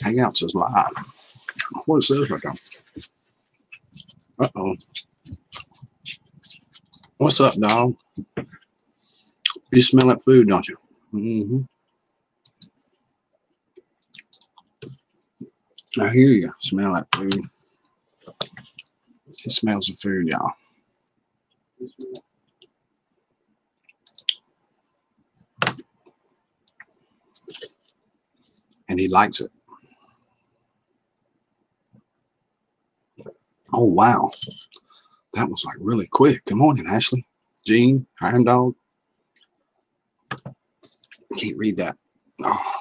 Hangouts is live. What is this right now? Uh-oh. What's up, dog? You smell that food, don't you? Mm-hmm. I hear you. Smell that food. It smells of food, y'all. And he likes it. Oh, wow. That was like really quick. Good morning, Ashley. Jean, Iron Dog. Can't read that. Oh.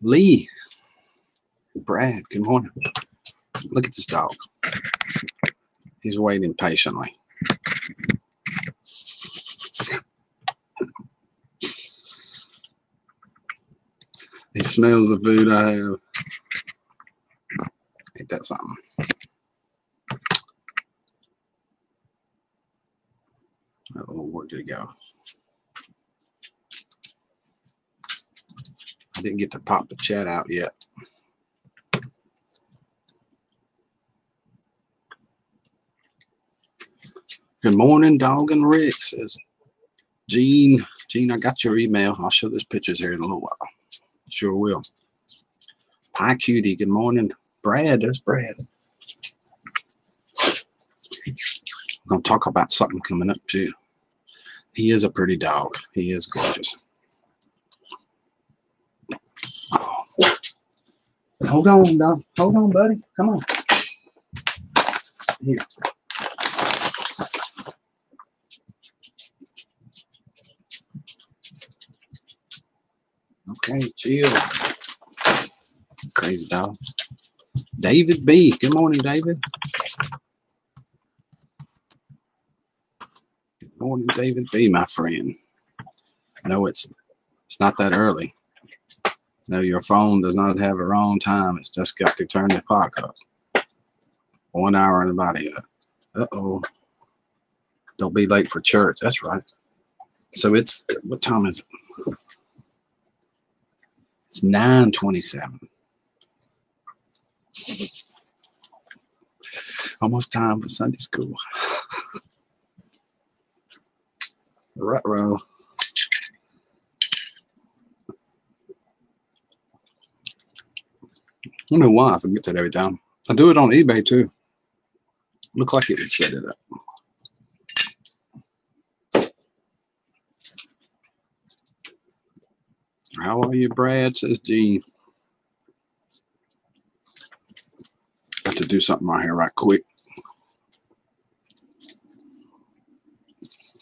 Lee. Brad, good morning. Look at this dog. He's waiting patiently. He smells the food I have. Ain't that something? Oh, where did it go? I didn't get to pop the chat out yet. Good morning, Dog and Rick, says Gene. Gene, I got your email. I'll show those pictures here in a little while. Sure will. Pie Cutie, good morning. Brad, there's Brad. I'm going to talk about something coming up too. He is a pretty dog. He is gorgeous. Oh. Hold on, dog. Hold on, buddy. Come on. Here. Okay, chill. Crazy dog. David B. Good morning, David. Good morning, David B., my friend. No, it's not that early. No, your phone does not have a wrong time. It's just got to turn the clock up. 1 hour and about it. Uh-oh. Don't be late for church. That's right. So it's, what time is it? It's 9:27. Almost time for Sunday school. Right, row. I don't know why I forget that every time. I do it on eBay too. Look like it would set it up. How are you, Brad? Says Gene. Got to do something right here right quick.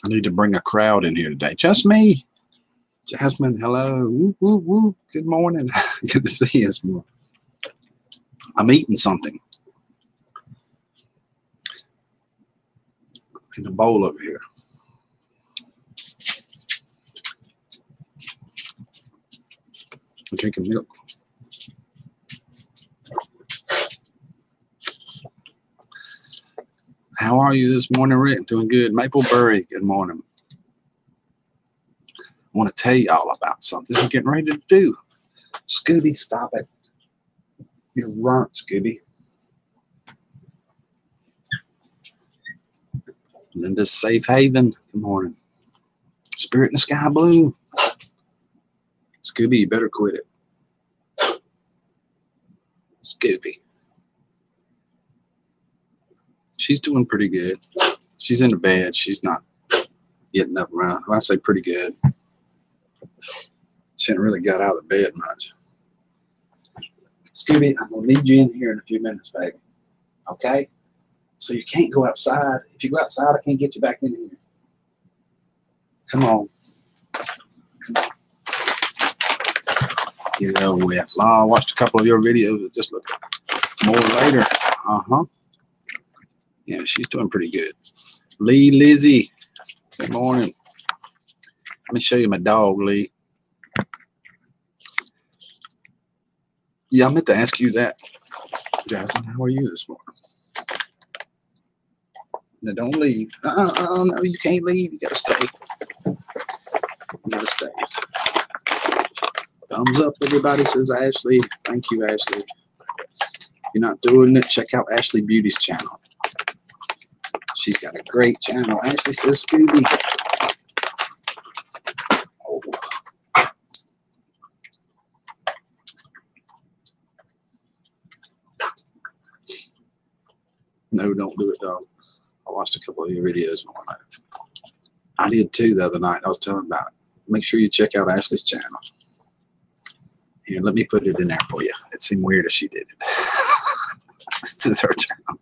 I need to bring a crowd in here today. Just me. Jasmine, hello. Woo, woo, woo. Good morning. Good to see you this morning. I'm eating something in the bowl over here. I'm drinking milk. How are you this morning, Rick? Doing good. Mapleberry, good morning. I want to tell you all about something we're getting ready to do. Scooby, stop it. You're runt, Scooby. Linda's Safe Haven, good morning. Spirit in the Sky Blue. Scooby, you better quit it. Scooby. She's doing pretty good. She's in the bed. She's not getting up around. When I say pretty good, she hasn't really got out of the bed much. Scooby, I'm going to need you in here in a few minutes, baby. Okay? So you can't go outside. If you go outside, I can't get you back in here. Come on. Come on. Get it over with. I watched a couple of your videos. Just look more later. Uh-huh. Yeah, she's doing pretty good. Lee, Lizzie, good morning. Let me show you my dog, Lee. Yeah, I meant to ask you that. Jasmine, how are you this morning? Now, don't leave. No, you can't leave. You got to stay. You got to stay. Thumbs up, everybody, says Ashley. Thank you, Ashley. If you're not doing it, check out Ashley Beauty's channel. She's got a great channel. Ashley says Scooby. Oh. No, don't do it, dog. I watched a couple of your videos. I did too the other night. I was telling about it. Make sure you check out Ashley's channel. Here, let me put it in there for you. It seemed weird if she did it. This is her channel.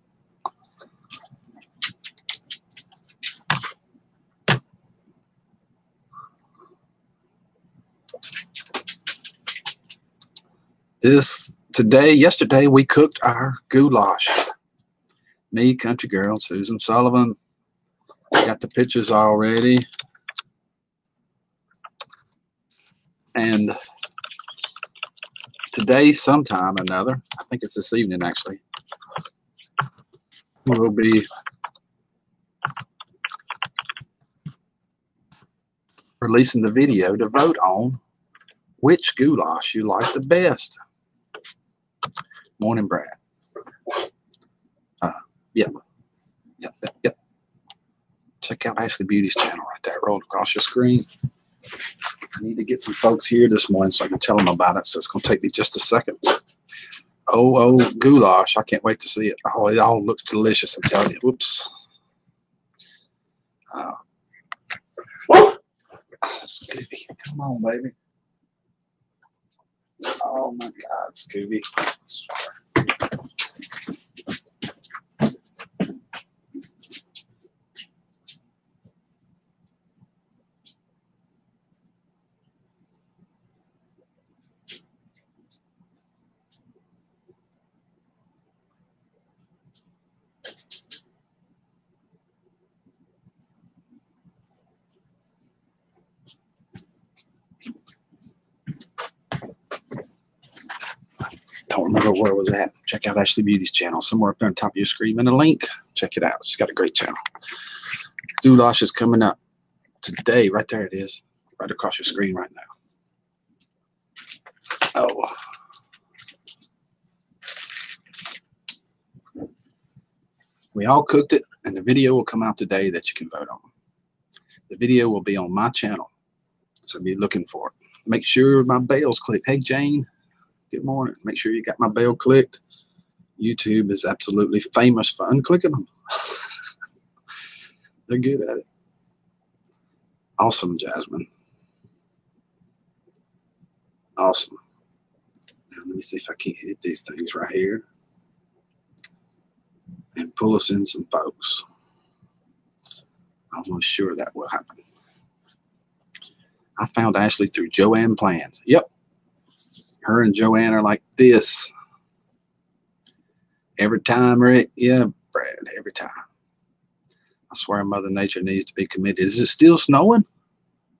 Yesterday, we cooked our goulash. Me, Country Girl, Susan Sullivan. Got the pictures already. And today, sometime or another, I think it's this evening actually, we'll be releasing the video to vote on which goulash you like the best. Morning, Brad. Yep. Check out Ashley Beauty's channel right there, rolled across your screen. I need to get some folks here this morning so I can tell them about it, so it's going to take me just a second. Oh, goulash. I can't wait to see it. Oh, it all looks delicious, I'm telling you. Whoops. Scooby, come on, baby. Oh, my God, Scooby. I swear. Don't remember where it was at. Check out Ashley Beauty's channel. Somewhere up there on top of your screen and a link. Check it out. She's got a great channel. Goulash is coming up today. Right there it is. Right across your screen right now. Oh. We all cooked it, and the video will come out today that you can vote on. The video will be on my channel, so be looking for it. Make sure my bell's clicked. Hey, Jane. Good morning. Make sure you got my bell clicked. YouTube is absolutely famous for unclicking them. They're good at it. Awesome, Jasmine. Awesome. Now, let me see if I can't hit these things right here and pull us in some folks. I'm almost sure that will happen. I found Ashley through Joanne Plans. Yep. Her and Joanne are like this. Every time, Rick. Yeah, Brad, every time. I swear Mother Nature needs to be committed. Is it still snowing?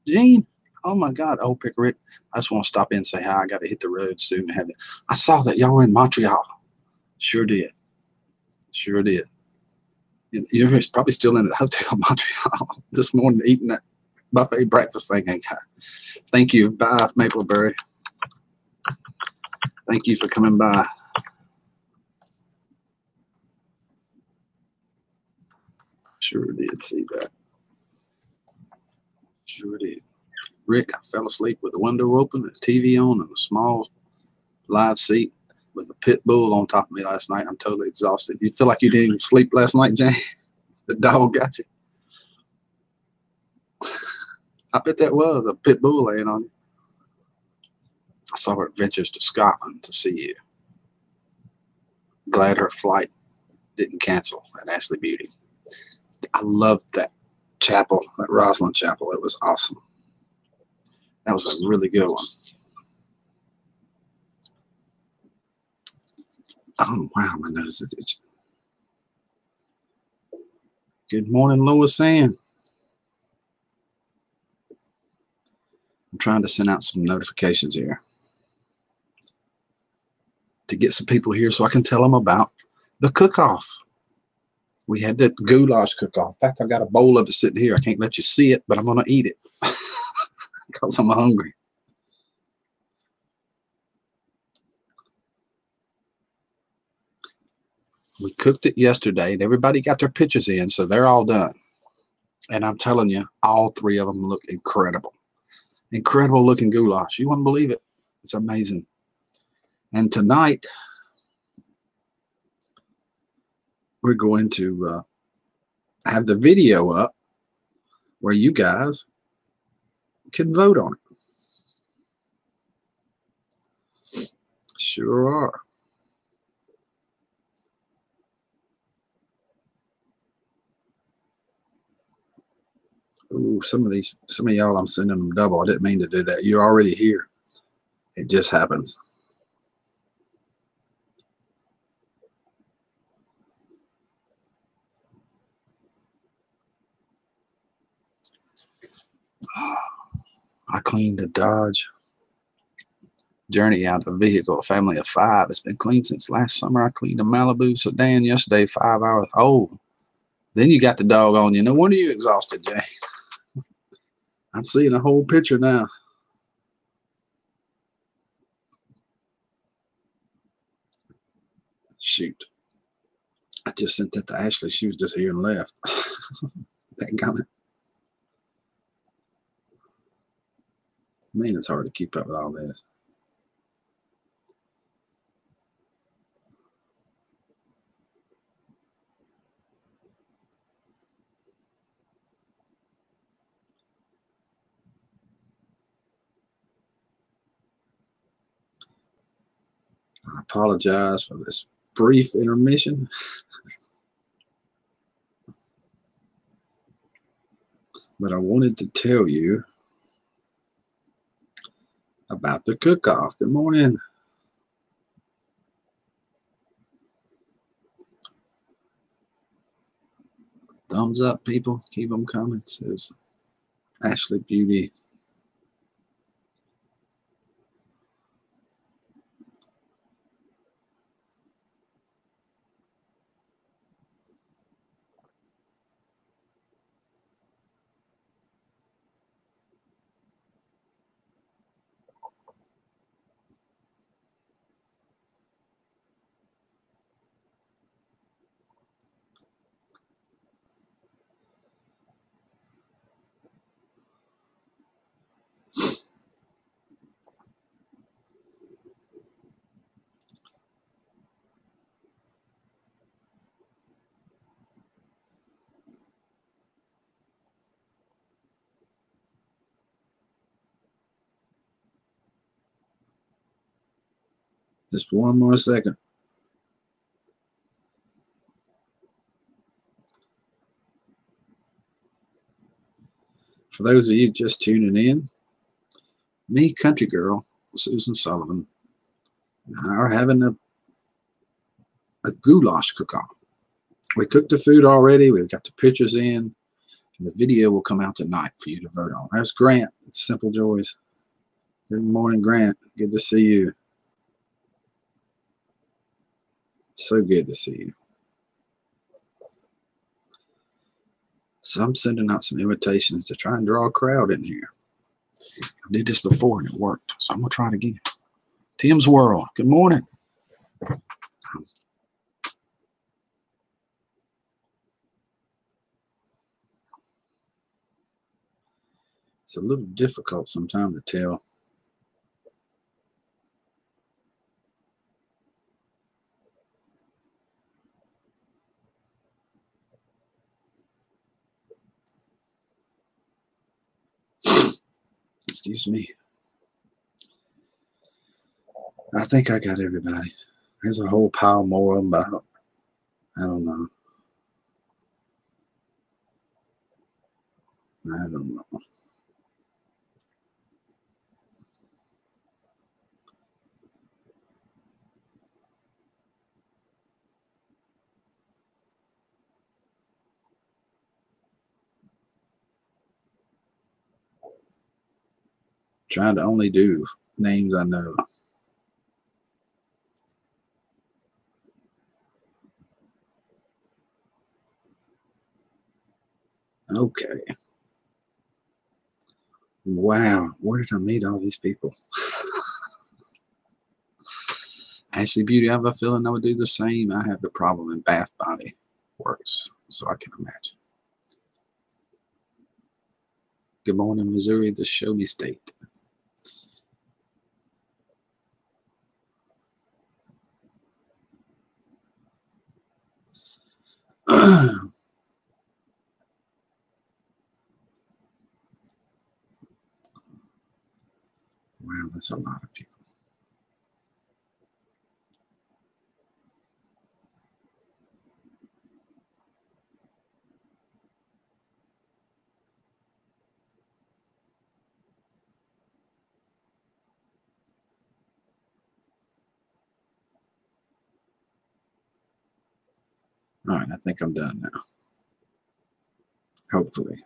Gene? Oh, my God. Oh, Pick Rick. I just want to stop in and say hi. I got to hit the road soon. I saw that y'all were in Montreal. Sure did. Sure did. You're probably still in the hotel in Montreal this morning eating that buffet breakfast thing. Thank you. Bye, Mapleberry. Thank you for coming by. Sure did see that. Sure did. Rick, I fell asleep with the window open, the TV on, and a small live seat with a pit bull on top of me last night. I'm totally exhausted. You feel like you didn't even sleep last night, Jane? The dog got you. I bet that was a pit bull laying on you. I saw her adventures to Scotland to see you. Glad her flight didn't cancel at Ashley Beauty. I loved that chapel, that Rosalind Chapel. It was awesome. That was a really good one. Oh, wow, my nose is itching. Good morning, Lois Ann. I'm trying to send out some notifications here to get some people here so I can tell them about the cook-off. We had that goulash cook-off. In fact, I got a bowl of it sitting here. I can't let you see it, but I'm going to eat it because I'm hungry. cooked it yesterday, and everybody got their pictures in, so they're all done. And I'm telling you, all three of them look incredible. Incredible looking goulash. You wouldn't believe it. It's amazing. And tonight, we're going to have the video up where you guys can vote on it. Sure are. Ooh, some of y'all, I'm sending them double. I didn't mean to do that. You're already here. It just happens. I cleaned the Dodge Journey out of a vehicle, a family of 5. It's been clean since last summer. I cleaned a Malibu sedan yesterday, 5 hours. Oh, then you got the dog on you. No wonder you're exhausted, Jay. I'm seeing a whole picture now. Shoot. I just sent that to Ashley. She was just here and left. That man, it's hard to keep up with all this. I apologize for this brief intermission. But I wanted to tell you about the cook-off. Good morning. Thumbs up, people. Keep them coming, says Ashley Beauty. Just one more second. For those of you just tuning in, me, country girl, Susan Sullivan, are having a goulash cook-off. We cooked the food already. We've got the pictures in. And the video will come out tonight for you to vote on. There's Grant. It's Simple Joys. Good morning, Grant. Good to see you. So good to see you. So I'm sending out some invitations to try and draw a crowd in here. I did this before and it worked. So I'm going to try it again. Tim's World. Good morning. It's a little difficult sometimes to tell. Excuse me. I think I got everybody. There's a whole pile more of them, but I don't know. I don't know. Trying to only do names I know. Okay. Wow. Where did I meet all these people? Ashley Beauty, I have a feeling I would do the same. I have the problem in Bath Body Works, so I can imagine. Good morning, Missouri, the show me state. Wow, that's a lot of people. All right, I think I'm done now. Hopefully.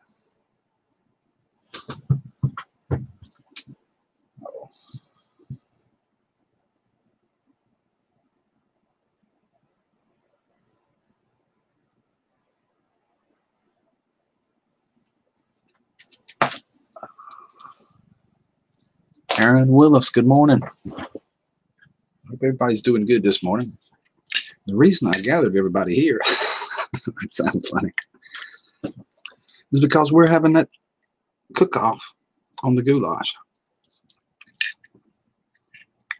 Aaron Willis, good morning. Hope everybody's doing good this morning. The reason I gathered everybody here, it sounds funny, is because we're having that cook-off on the goulash.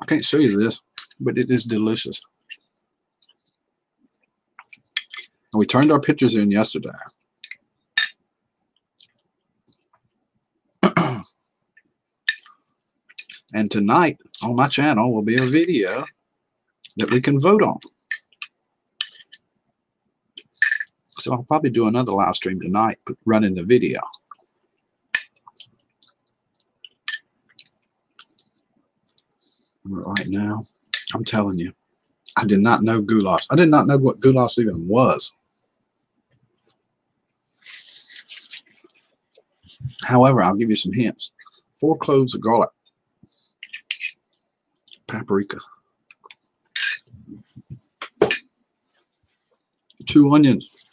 I can't show you this, but it is delicious. And we turned our pictures in yesterday. And tonight on my channel will be a video that we can vote on. So I'll probably do another live stream tonight, but running the video. Right now, I'm telling you, I did not know goulash. I did not know what goulash even was. However, I'll give you some hints. 4 cloves of garlic, paprika, 2 onions,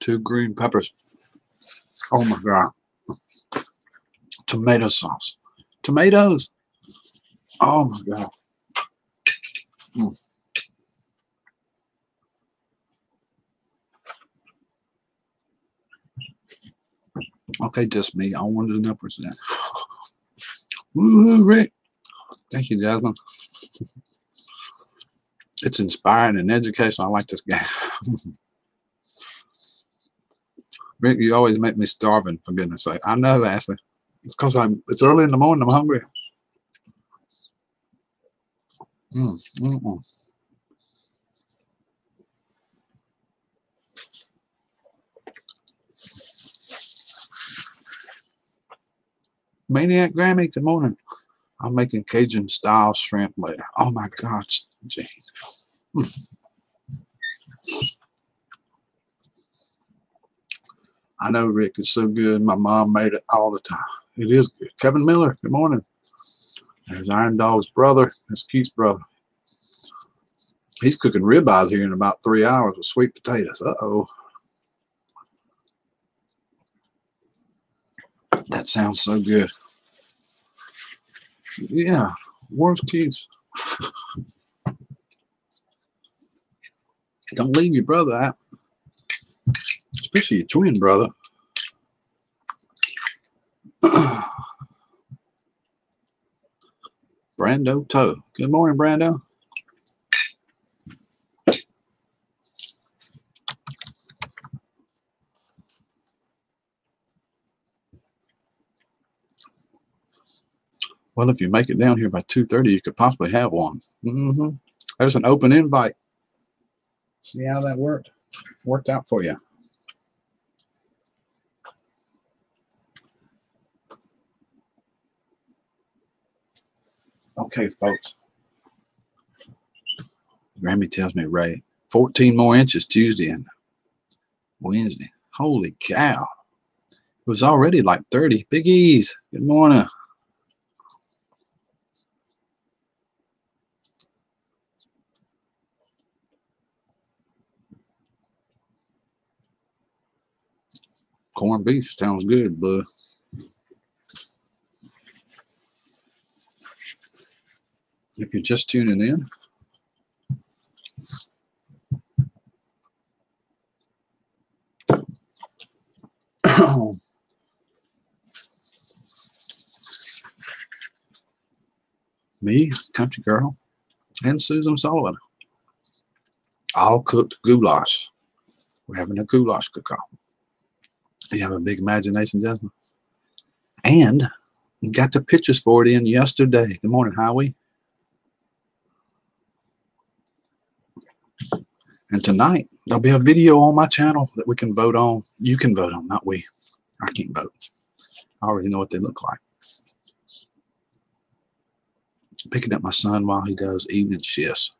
2 green peppers. Oh my God. Tomato sauce. Tomatoes. Oh my God. Okay, just me. I wanted to know percent. Woo, Rick. Thank you, Jasmine. It's inspiring and educational. I like this guy. Rick, you always make me starving, for goodness sake. I know, Ashley. It's because it's early in the morning. I'm hungry. Maniac Grammy, good morning. I'm making Cajun style shrimp later. Oh my God, Jane. I know, Rick, it's so good. My mom made it all the time. It is good. Kevin Miller, good morning. There's Iron Dog's brother. That's Keith's brother. He's cooking ribeyes here in about 3 hours with sweet potatoes. Uh-oh. That sounds so good. Yeah. Where's Keith's? Don't leave your brother out. Especially your twin brother. Brando Toe. Good morning, Brando. Well, if you make it down here by 2:30, you could possibly have one. There's an open invite. See how that worked out for you. Okay, folks. Grammy tells me, Ray, 14 more inches Tuesday and Wednesday. Holy cow. It was already like 30. Big E's. Good morning. Corned beef sounds good, bud. If you're just tuning in, me, Country Girl, and Susan Sullivan all cooked goulash. We're having a goulash cook-off. You have a big imagination, Jasmine. And you got the pictures for it in yesterday. Good morning, Howie. And tonight, there'll be a video on my channel that we can vote on. You can vote on, not we. I can't vote. I already know what they look like. Picking up my son while he does evening shifts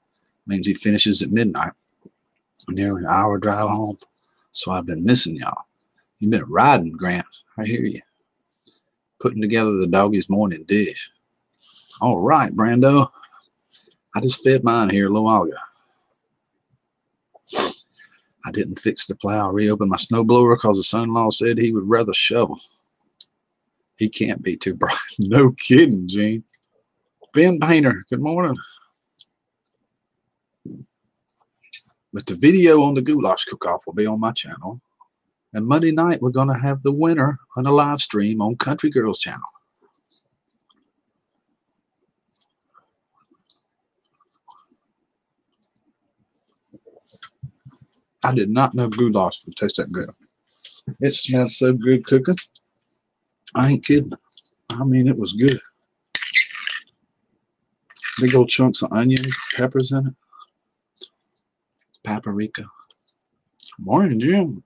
means he finishes at midnight. Nearly an hour drive home. So I've been missing y'all. You've been riding, Grant. I hear you. Putting together the doggy's morning dish. All right, Brando. I just fed mine here a little while ago. I didn't fix the plow, reopen my snowblower because the son-in-law said he would rather shovel. He can't be too bright. No kidding, Gene. Ben Painter, good morning. But the video on the goulash cook-off will be on my channel. And Monday night, we're going to have the winner on a live stream on Country Girls channel. I did not know goulash would taste that good. It smelled so good cooking. I ain't kidding. I mean, it was good. Big old chunks of onions, peppers in it. Paprika. Morning, Jim.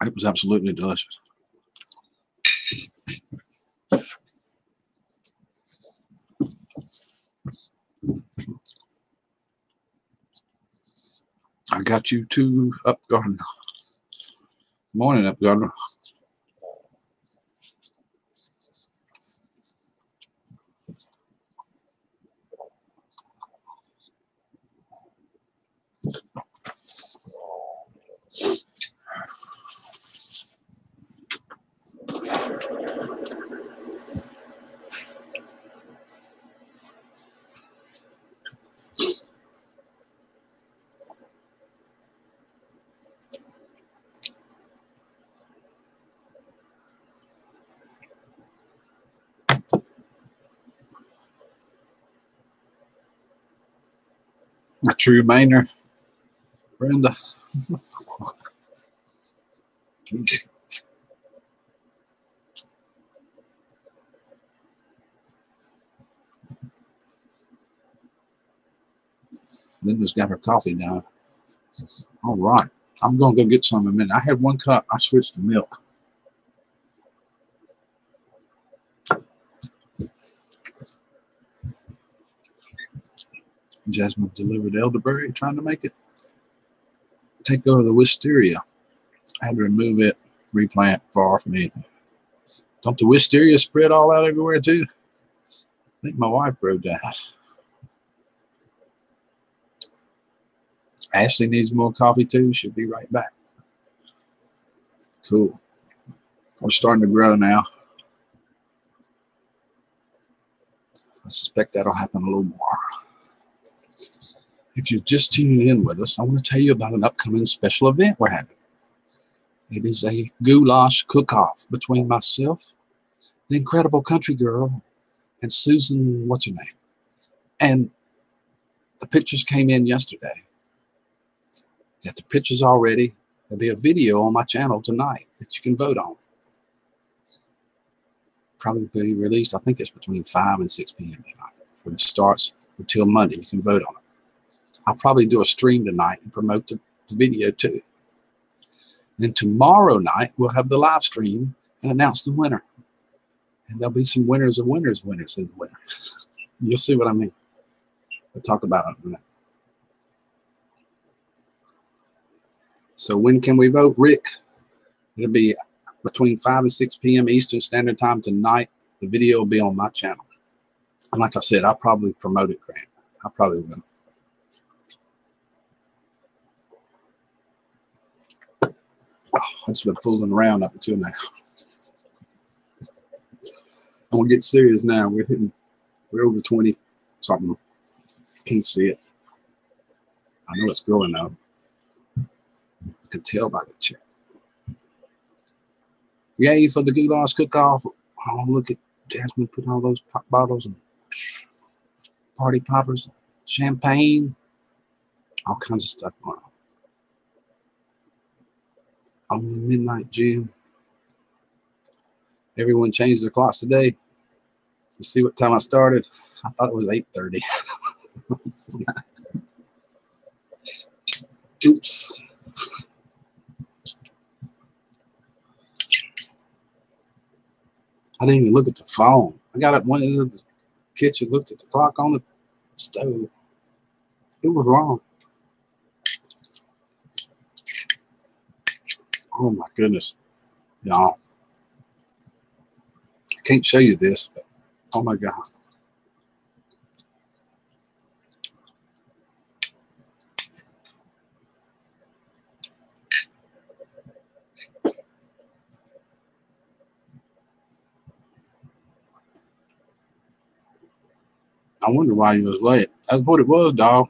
It was absolutely delicious. I got you too, Up Gardner. Morning, Up Gardner. A true Mainer, Brenda. Linda's got her coffee now. All right. I'm going to go get some in a minute. I had 1 cup. I switched to milk. Jasmine delivered elderberry, trying to make it take over the wisteria. I had to remove it, replant far from anything. Don't the wisteria spread all out everywhere too? I think my wife wrote that. Ashley needs more coffee too. She'll be right back. Cool. We're starting to grow now. I suspect that'll happen a little more. If you're just tuning in with us, I want to tell you about an upcoming special event we're having. It is a goulash cook-off between myself, the incredible Country Girl, and Susan, what's her name? And the pictures came in yesterday. Got the pictures already. There'll be a video on my channel tonight that you can vote on. Probably be released, I think it's between 5 and 6 p.m. tonight. When it starts until Monday, you can vote on it. I'll probably do a stream tonight and promote the video too. Then tomorrow night, we'll have the live stream and announce the winner. And there'll be some winners of winners in the winner. You'll see what I mean. We'll talk about it in a minute. So when can we vote, Rick? It'll be between 5 and 6 p.m. Eastern Standard Time tonight. The video will be on my channel. And like I said, I'll probably promote it, Grant. I probably will. I've just been fooling around up until now. I'm gonna get serious now. We're over 20 something. Can't see it. I know it's growing though. I can tell by the chat. Yay for the goulash cook-off. Oh, look at Jasmine put all those pop bottles and party poppers, champagne, all kinds of stuff going on the midnight gym. Everyone changed their clocks today. You see what time I started? I thought it was 8:30. Oops. I didn't even look at the phone. I got up, went into the kitchen, looked at the clock on the stove. It was wrong. Oh my goodness. Y'all. I can't show you this, but oh my God. I wonder why you was late. That's what it was, dog.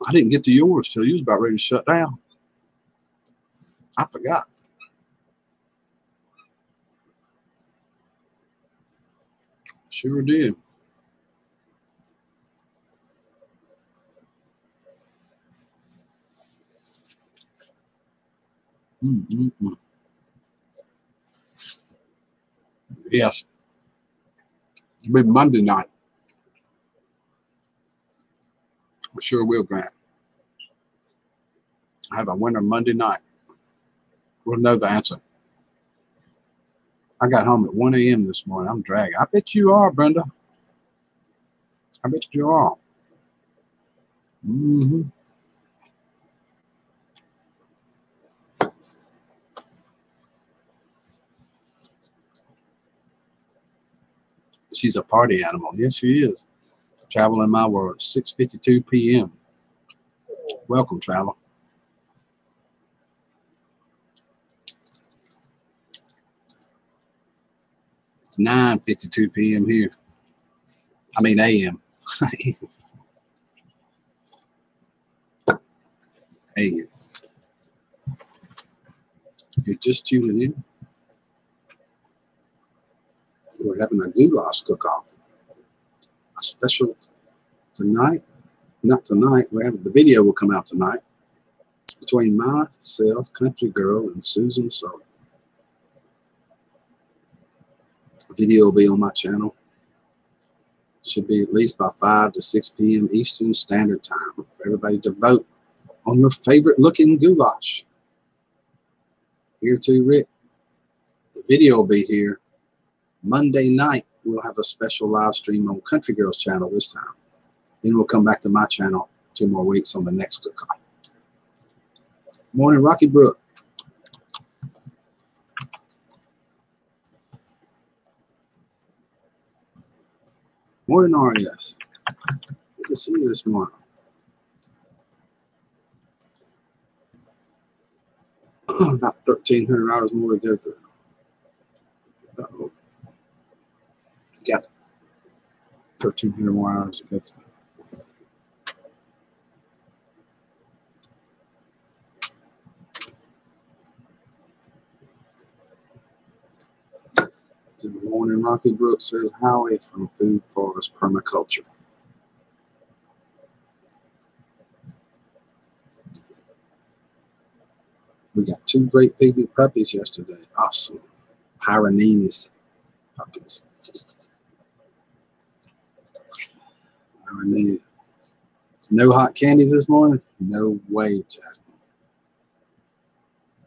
I didn't get to yours till you was about ready to shut down. I forgot. Sure did. Mm-mm-mm. Yes. It'll be Monday night. I sure will, Grant. I have a winner Monday night. We'll know the answer. I got home at 1 a.m. this morning. I'm dragging. I bet you are, Brenda. I bet you are. Mm-hmm. She's a party animal. Yes, she is. Travel in my world, 6:52 p.m. Welcome, Travel. It's 9:52 p.m. here. I mean a.m. a.m. You're just tuning in. We're having a goulash cook-off. A special tonight. Not tonight. We're having the video will come out tonight between myself, Country Girl, and Susan Sullivan. The video will be on my channel. Should be at least by 5 to 6 p.m. Eastern Standard Time for everybody to vote on your favorite looking goulash. Here too, Rick. The video will be here. Monday night, we'll have a special live stream on Country Girl's channel this time. Then we'll come back to my channel 2 more weeks on the next cook-off. Morning, Rocky Brook. Morning, RS. Good to see you this morning. About 1,300 hours more to go through. Uh-oh. Got 1,300 more hours to go through. Good morning, Rocky Brook, says Howie from Food Forest Permaculture. We got 2 great baby puppies yesterday. Awesome. Pyrenees puppies. Pyrenees. No hot candies this morning? No way, Jasmine.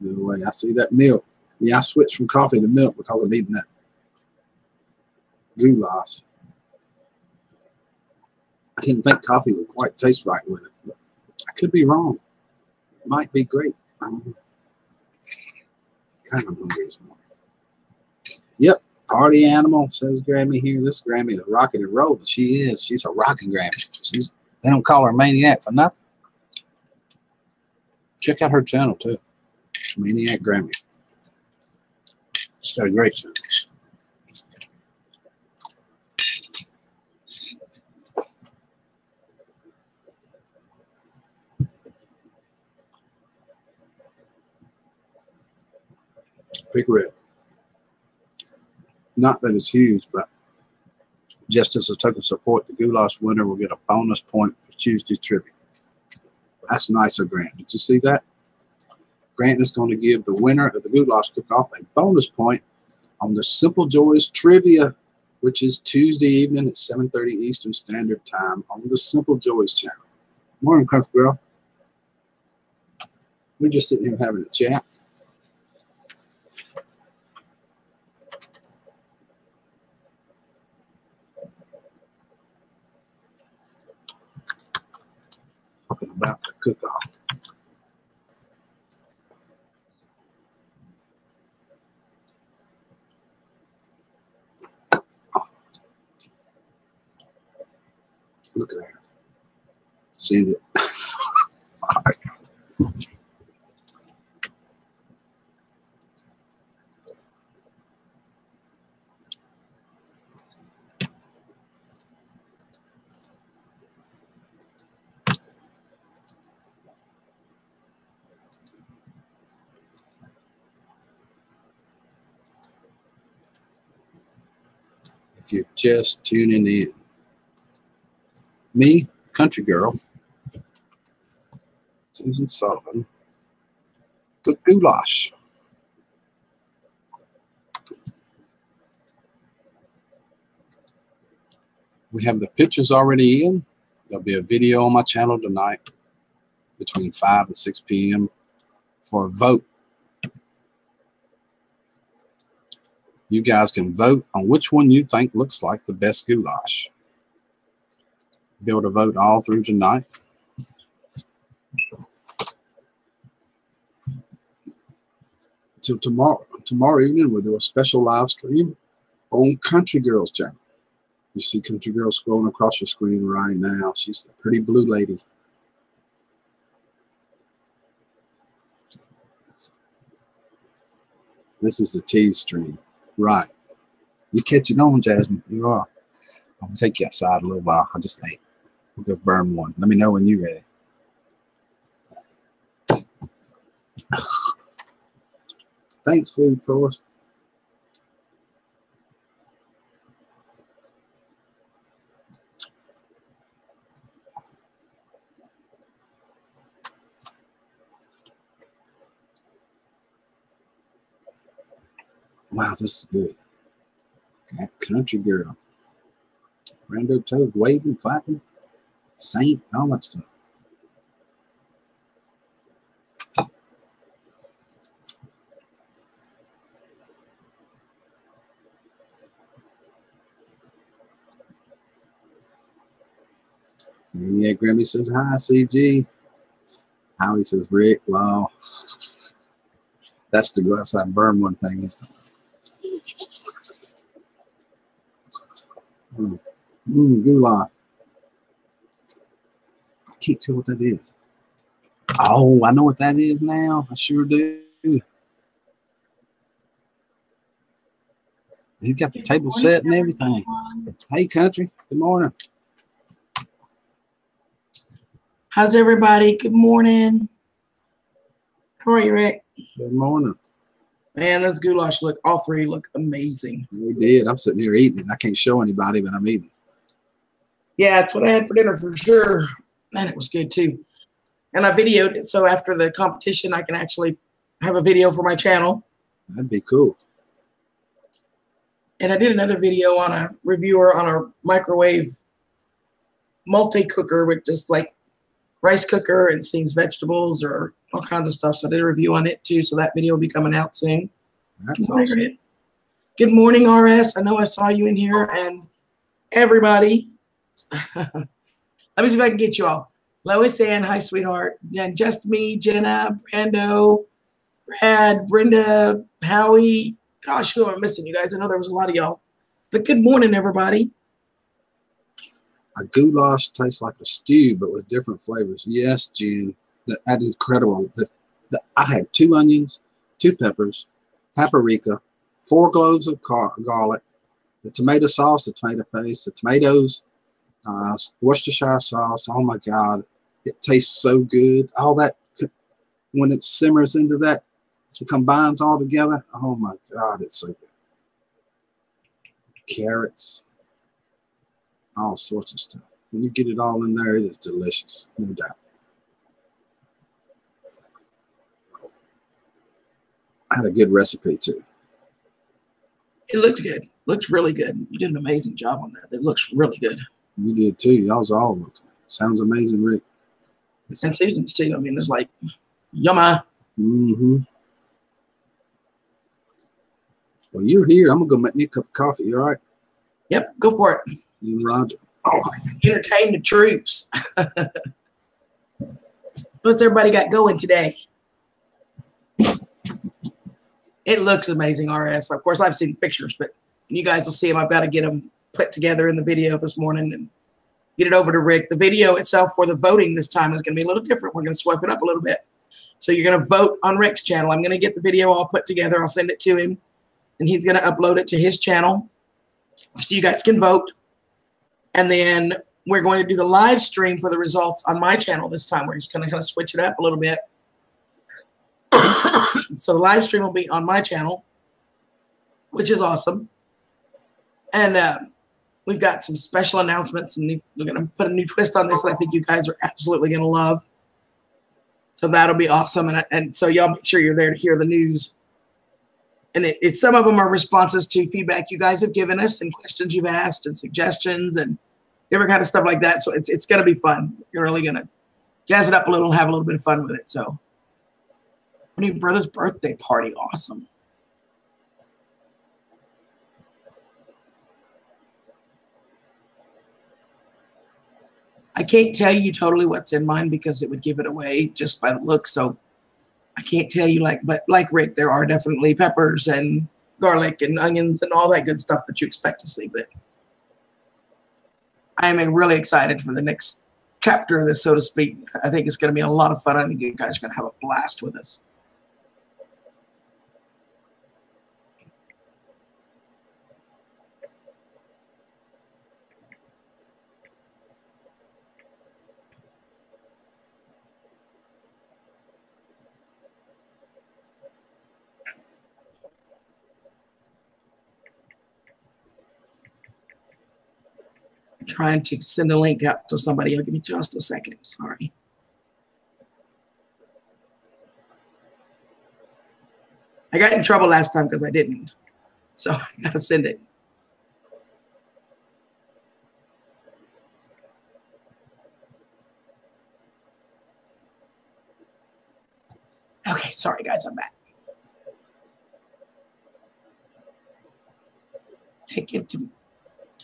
No way. I see that milk. Yeah, I switched from coffee to milk because I'm eating that goulash. I didn't think coffee would quite taste right with it, but I could be wrong. It might be great. I'm kind of hungry this morning. Yep, party animal, says Grammy here. This Grammy is rocking and rolling. She is. She's a rocking Grammy. They don't call her Maniac for nothing. Check out her channel too. Maniac Grammy. She's got a great channel. Big Red. Not that it's huge, but just as a token of support, the goulash winner will get a bonus point for Tuesday trivia. That's nice of Grant. Did you see that? Grant is going to give the winner of the goulash cook-off a bonus point on the Simple Joys trivia, which is Tuesday evening at 7:30 Eastern Standard Time on the Simple Joys channel. Morning, Comfy Girl. We're just sitting here having a chat. Talking about the cook-off. Look at that. Send it. All right. If you're just tuning in, me, Country Girl, Susan Sullivan, cook goulash. We have the pictures already in. There'll be a video on my channel tonight between 5 and 6 p.m. for a vote. You guys can vote on which one you think looks like the best goulash. Be able to vote all through tonight. Till tomorrow. Tomorrow evening, we'll do a special live stream on Country Girl's channel. You see Country Girl scrolling across your screen right now. She's the pretty blue lady. This is the tease stream. Right. You catching on, Jasmine. You are. I'm going to take you outside a little while. I just ate. We'll go burn one. Let me know when you're ready. Thanks, Food Force. Wow, this is good. Got Country Girl. Rando toes waving, clapping. Saint, all that stuff. And yeah, Grammy says hi, CG. Howie says Rick, Law. That's to go outside and burn one thing. Goulash. I can't tell what that is. Oh, I know what that is now. I sure do. He's got the table set and everything. Hey, Country. Good morning. How's everybody? Good morning. How are you, Rick? Good morning. Man, those goulash look, all three look amazing. They did. I'm sitting here eating it. I can't show anybody, but I'm eating it. Yeah, that's what I had for dinner for sure. Man, it was good too. And I videoed it, so after the competition, I can actually have a video for my channel. That'd be cool. And I did another video on a reviewer on a microwave multi-cooker with just like rice cooker and steams vegetables or all kinds of stuff. So I did a review on it too. So that video will be coming out soon. That's awesome. Good morning, RS. I know I saw you in here, and everybody. Let me see if I can get you all. Lois Ann, hi, sweetheart. And just me, Jenna, Brando, Brad, Brenda, Howie. Gosh, who am I missing, you guys? I know there was a lot of y'all. But good morning, everybody. A goulash tastes like a stew, but with different flavors. Yes, June. That is incredible. I had 2 onions, 2 peppers, paprika, 4 cloves of garlic, the tomato sauce, the tomato paste, the tomatoes, Worcestershire sauce. Oh my God, it tastes so good. All that, when it simmers into that, it combines all together. Oh my God, it's so good. carrots, all sorts of stuff. When you get it all in there, it is delicious, no doubt. I had a good recipe too. It looked good. Looks really good. You did an amazing job on that. It looks really good. You did too. Y'all's all looked. Sounds amazing, Rick. And Susan's too. I mean, there's like, yumma. Mm-hmm. Well, you're here. I'm gonna go make me a cup of coffee. You all right? Yep, go for it. You and Roger. Oh, entertain the troops. What's everybody got going today? It looks amazing, RS. Of course, I've seen pictures, but you guys will see them. I've got to get them put together in the video this morning and get it over to Rick. The video itself for the voting this time is going to be a little different. We're going to swipe it up a little bit. So you're going to vote on Rick's channel. I'm going to get the video all put together. I'll send it to him, and he's going to upload it to his channel so you guys can vote. And then we're going to do the live stream for the results on my channel this time. We're just going to kind of switch it up a little bit. So the live stream will be on my channel, which is awesome. And we've got some special announcements, and we're going to put a new twist on this that I think you guys are absolutely going to love. So that'll be awesome. And so y'all make sure you're there to hear the news. And it's some of them are responses to feedback you guys have given us and questions you've asked and suggestions and different kind of stuff like that. So it's going to be fun. You're really going to jazz it up a little, have a little bit of fun with it. So my new brother's birthday party. Awesome. I can't tell you totally what's in mine because it would give it away just by the look. So I can't tell you but like Rick, there are definitely peppers and garlic and onions and all that good stuff that you expect to see. But I am really excited for the next chapter of this, so to speak. I think it's going to be a lot of fun. I think you guys are going to have a blast with us. Trying to send a link out to somebody. I'll give me just a second. Sorry. I got in trouble last time because I didn't. So I got to send it. Okay, sorry guys, I'm back. Take it to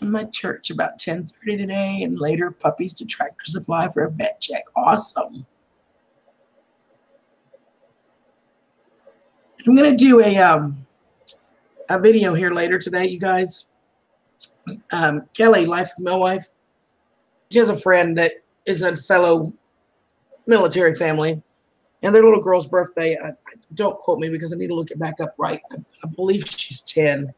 my church about 10:30 today, and later puppies to Tractor Supply for a vet check. Awesome. I'm gonna do a video here later today, you guys. Kelly, Life of Millwife, she has a friend that is a fellow military family, and their little girl's birthday. Don't quote me because I need to look it back up right. I believe she's 10.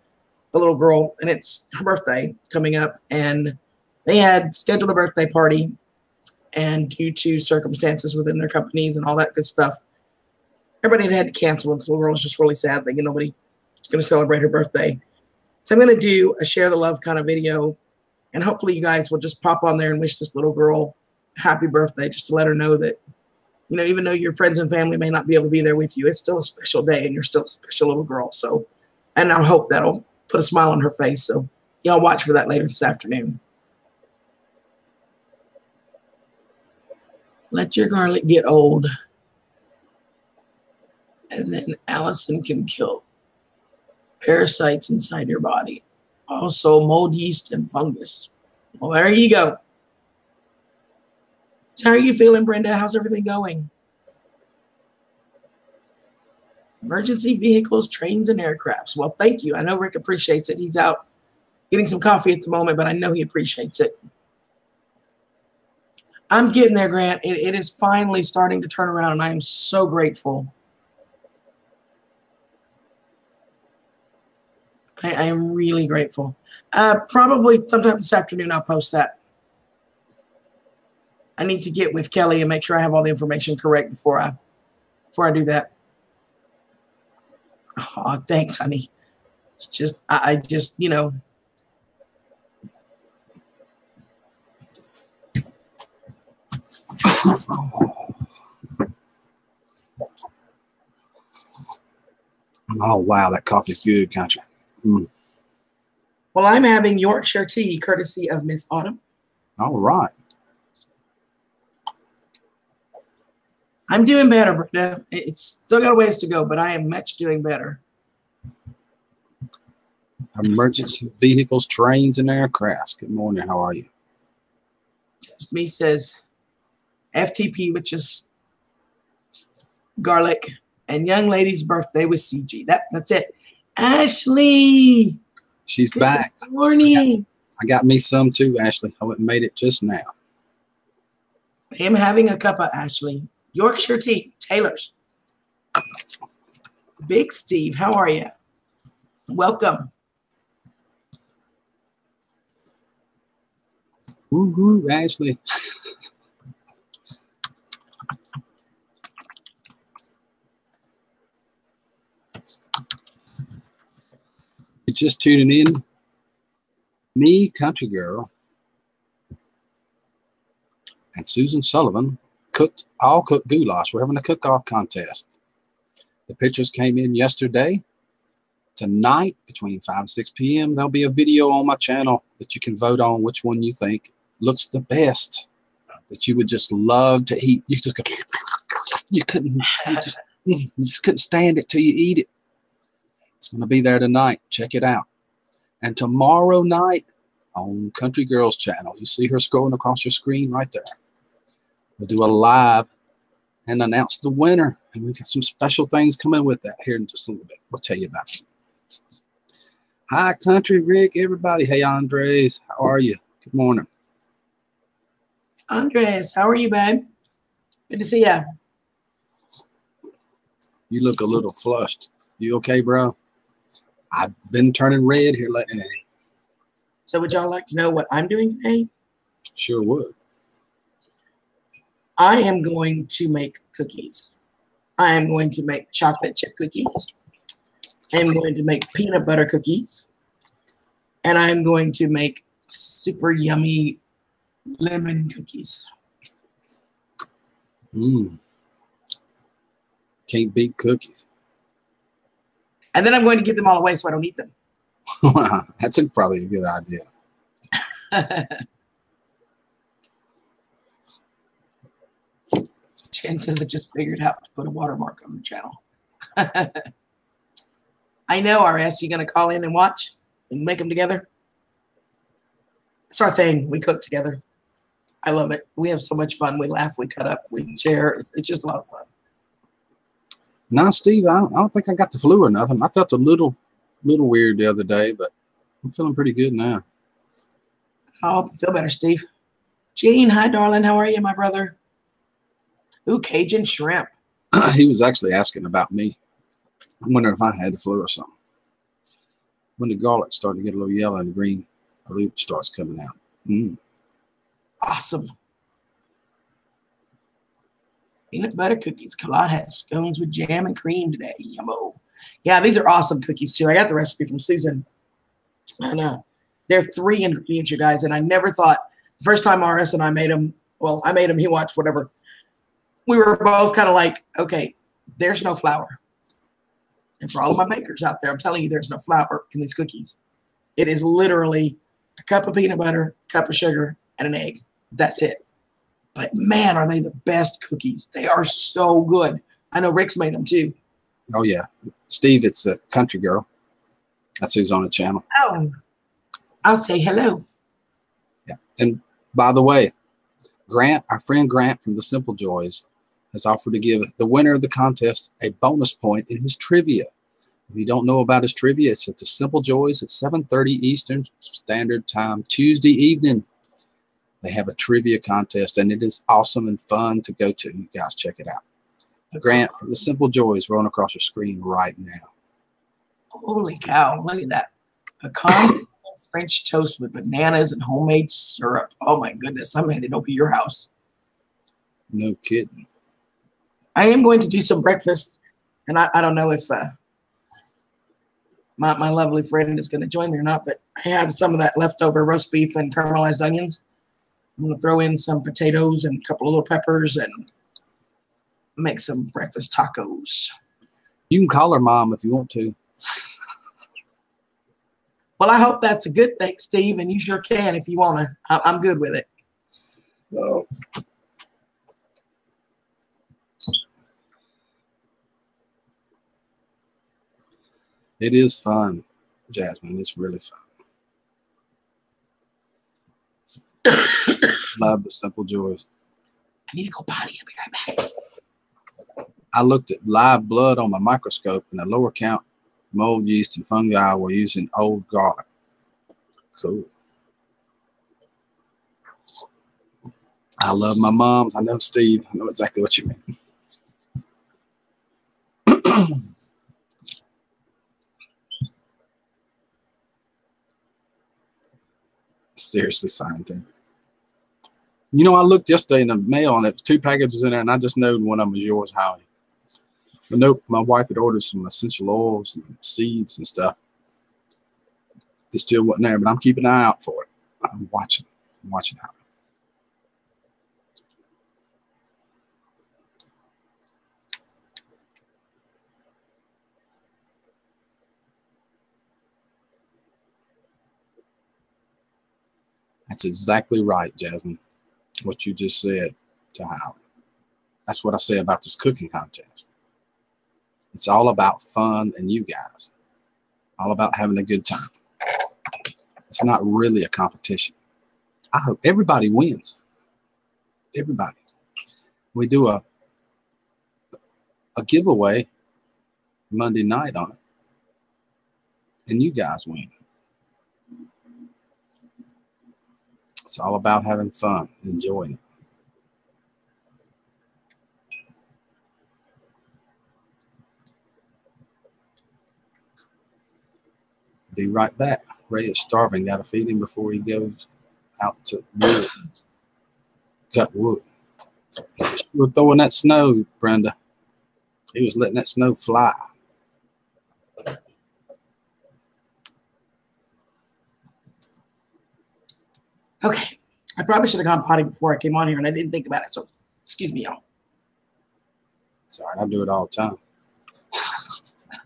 The little girl, and it's her birthday coming up, and they had scheduled a birthday party, and due to circumstances within their companies and all that good stuff, everybody had to cancel, and the little girl was just really sad thinking nobody's going to celebrate her birthday. So I'm going to do a share the love kind of video, and hopefully you guys will just pop on there and wish this little girl happy birthday, just to let her know that, you know, even though your friends and family may not be able to be there with you, it's still a special day, and you're still a special little girl. So, and I hope that'll put a smile on her face. So y'all watch for that later this afternoon. Let your garlic get old, and then Allison can kill parasites inside your body. Also mold, yeast, and fungus. Well, there you go. So how are you feeling, Brenda? How's everything going? Emergency vehicles, trains, and aircrafts. Well, thank you. I know Rick appreciates it. He's out getting some coffee at the moment, but I know he appreciates it. I'm getting there, Grant. It is finally starting to turn around, and I am so grateful. I am really grateful. Probably sometime this afternoon I'll post that. I need to get with Kelly and make sure I have all the information correct before I do that. Oh, thanks, honey. It's just, I just, you know, Oh, wow. That coffee's good, country. Mm. Well, I'm having Yorkshire tea, courtesy of Miss Autumn. All right. I'm doing better, Brenda. It's still got a ways to go, but I am much doing better. Emergency vehicles, trains, and aircrafts. Good morning. How are you? Just me says FTP, which is garlic, and young lady's birthday was CG. That's it. Ashley. She's back. Good morning. I got me some too, Ashley. I went and made it just now. I am having a cup of Ashley. Yorkshire tea, Taylor's. Big Steve, how are you? Welcome. Woo-hoo, Ashley. You're just tuning in. Me, Country Girl, and Susan Sullivan all cooked goulash. We're having a cook-off contest. The pictures came in yesterday. Tonight, between 5 and 6 p.m., there'll be a video on my channel that you can vote on which one you think looks the best, that you would just love to eat. You just go, you just couldn't stand it till you eat it. It's going to be there tonight. Check it out. And tomorrow night on Country Girl's channel, you see her scrolling across your screen right there. We'll do a live and announce the winner. And we've got some special things coming with that here in just a little bit. We'll tell you about it. Hi, Country Rick, everybody. Hey, Andres. How are you? Good morning. Andres, how are you, babe? Good to see you. You look a little flushed. You okay, bro? I've been turning red here lately. So would y'all like to know what I'm doing today? Sure would. I am going to make cookies. I am going to make chocolate chip cookies. I am going to make peanut butter cookies. And I'm going to make super yummy lemon cookies. Can't beat cookies. And then I'm going to give them all away so I don't eat them. That's probably a good idea. Jen says I just figured out to put a watermark on the channel. I know, RS. You going to call in and watch and make them together? It's our thing. We cook together. I love it. We have so much fun. We laugh. We cut up. We share. It's just a lot of fun. No, Steve, I don't think I got the flu or nothing. I felt a little weird the other day, but I'm feeling pretty good now. Oh, feel better, Steve. Gene, hi, darling. How are you, my brother? Ooh, Cajun shrimp. He was actually asking about me. I wonder if I had the flu or something. When the garlic started to get a little yellow and green, a leaf starts coming out. Awesome. Peanut butter cookies. Kalad had scones with jam and cream today. Yummo. Yeah, these are awesome cookies, too. I got the recipe from Susan. And they're 3 ingredients, you guys. And I never thought, the first time RS and I made them, well, I made them, he watched, whatever. We were both kind of like, okay, there's no flour. And for all of my bakers out there, I'm telling you, there's no flour in these cookies. It is literally a cup of peanut butter, a cup of sugar, and an egg. That's it. But man, are they the best cookies. They are so good. I know Rick's made them too. Oh, yeah. Steve, it's a Country Girl. That's who's on the channel. Oh, I'll say hello. Yeah. And by the way, Grant, our friend Grant from the Simple Joys, has offered to give the winner of the contest a bonus point in his trivia. If you don't know about his trivia, it's at the Simple Joys at 7:30 Eastern Standard Time, Tuesday evening. They have a trivia contest, and it is awesome and fun to go to. You guys check it out. Grant from the Simple Joys rolling across your screen right now. Holy cow, look at that. Pecan French toast with bananas and homemade syrup. Oh my goodness, I'm headed over to your house. No kidding. I am going to do some breakfast, and I don't know if my lovely friend is going to join me or not, but I have some of that leftover roast beef and caramelized onions. I'm going to throw in some potatoes and a couple of little peppers and make some breakfast tacos. You can call her mom if you want to. Well, I hope that's a good thing, Steve, and you sure can if you want to. I'm good with it. Oh. It is fun, Jasmine. It's really fun. Love the simple joys. I need to go potty. I'll be right back. I looked at live blood on my microscope, and a lower count mold, yeast, and fungi were using old garlic. Cool. I love my moms. I know Steve. I know exactly what you mean. Seriously scientific. You know, I looked yesterday in the mail and there was 2 packages in there, and I just know one of them was yours, Howie. But nope, my wife had ordered some essential oils and seeds and stuff. It still wasn't there, but I'm keeping an eye out for it. I'm watching Howie. That's exactly right, Jasmine, what you just said to Howie. That's what I say about this cooking contest. It's all about fun and you guys. All about having a good time. It's not really a competition. I hope everybody wins. Everybody. We do a giveaway Monday night on it. And you guys win. It's all about having fun, enjoying it. Be right back. Ray is starving. Got to feed him before he goes out to wood. Cut wood. He was throwing that snow, Brenda. He was letting that snow fly. Okay. I probably should have gone potty before I came on here, and I didn't think about it. So excuse me, y'all. It's all right. I do it all the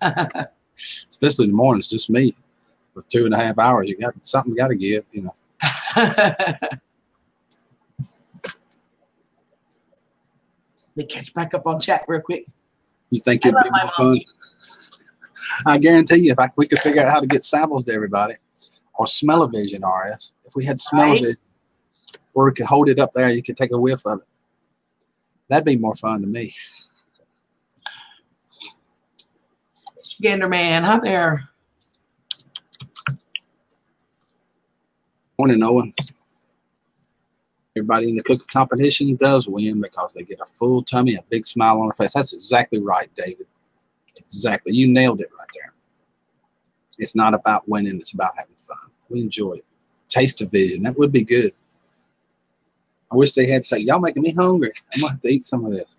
time. Especially in the mornings, just me. For 2.5 hours, you got something got to give, you know. Let me catch back up on chat real quick. You think it'd be more fun? I guarantee you, if we could figure out how to get samples to everybody, or smell-o-vision, RS. If we had smell-o-vision, or we could hold it up there, you could take a whiff of it. That'd be more fun to me. Gander Man, hi there. Morning, Owen. Everybody in the cooking competition does win because they get a full tummy, a big smile on their face. That's exactly right, David. Exactly. You nailed it right there. It's not about winning. It's about having fun. We enjoy it. Taste-o-vision. That would be good. I wish they had to say, y'all making me hungry. I'm going to have to eat some of this.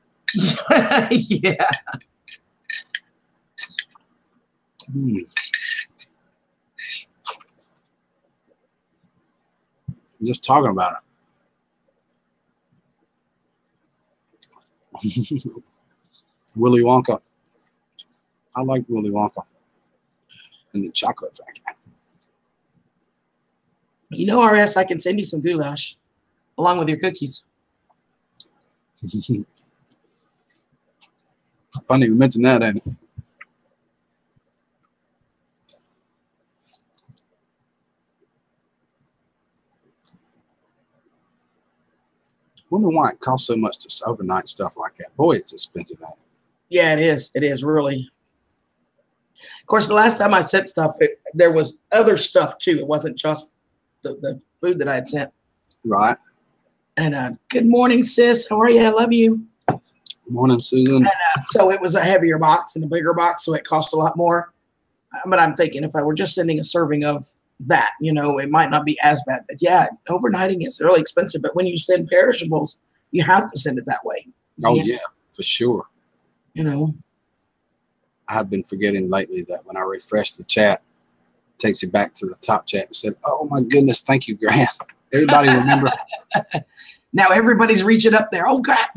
Yeah. I'm just talking about it. Willy Wonka. I like Willy Wonka and the Chocolate Factory. You know, RS, I can send you some goulash along with your cookies. Funny you mentioned that, ain't it? Wonder why it costs so much to overnight stuff like that. Boy, it's expensive. Man. Yeah, it is. It is really. Of course, the last time I sent stuff, there was other stuff too. It wasn't just the food that I had sent. Right. And good morning, sis. How are you? I love you. Good morning, Susan. And so it was a heavier box and a bigger box, so it cost a lot more. But I'm thinking if I were just sending a serving of that, you know, it might not be as bad. But yeah, overnighting is really expensive. But when you send perishables, you have to send it that way. Oh, yeah, for sure. You know, I've been forgetting lately that when I refresh the chat, it takes you back to the top chat and said, oh, my goodness, thank you, Grant. Everybody remember? Now everybody's reaching up there. Oh crap!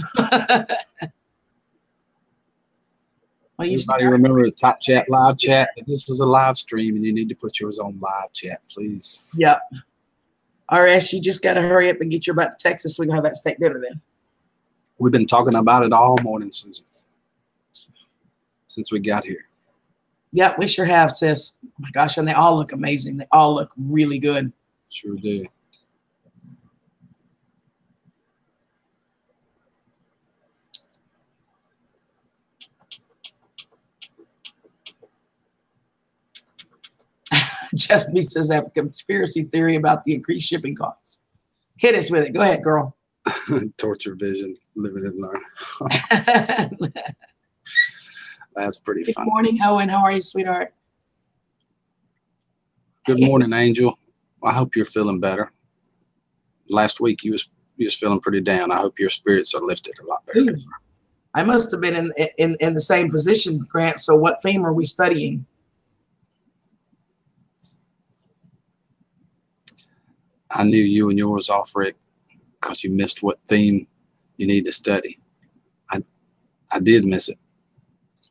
Well, Everybody remember the Top Chat live chat? This is a live stream, and you need to put yours on live chat, please. Yep. RS, you just got to hurry up and get your butt to Texas so we can have that steak dinner then. We've been talking about it all morning, Susan, since we got here. Yeah, we sure have, sis. Oh my gosh, and they all look amazing. They all look really good. Sure do. Just me says I have a conspiracy theory about the increased shipping costs. Hit us with it. Go ahead, girl. Torture vision, living and learn. That's pretty Good fun. morning, Owen. How are you, sweetheart? Good morning, Angel. I hope you're feeling better. Last week you was feeling pretty down. I hope your spirits are lifted a lot better. Ooh, I must have been in the same position, Grant. So what theme are we studying? I knew you and yours off, Rick, because you missed what theme you need to study. I did miss it.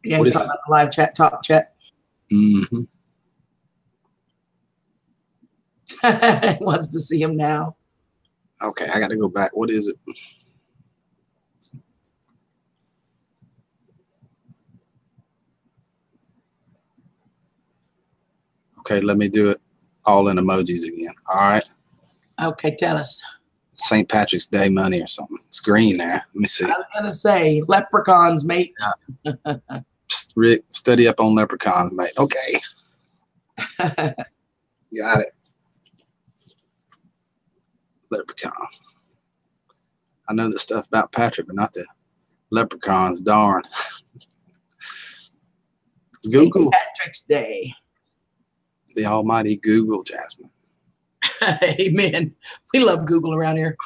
Yeah, What you is talking it? about the live chat, talk chat. Mm-hmm. Wants to see him now. Okay, I got to go back. What is it? Okay, let me do it all in emojis again. All right. Okay, tell us. St. Patrick's Day money or something. It's green there. Let me see. I was gonna say leprechauns, mate. Rick, study up on leprechauns, mate. Okay. Got it. Leprechaun. I know the stuff about Patrick, but not the leprechauns. Darn. Google. St. Patrick's Day. The almighty Google, Jasmine. Amen. We love Google around here.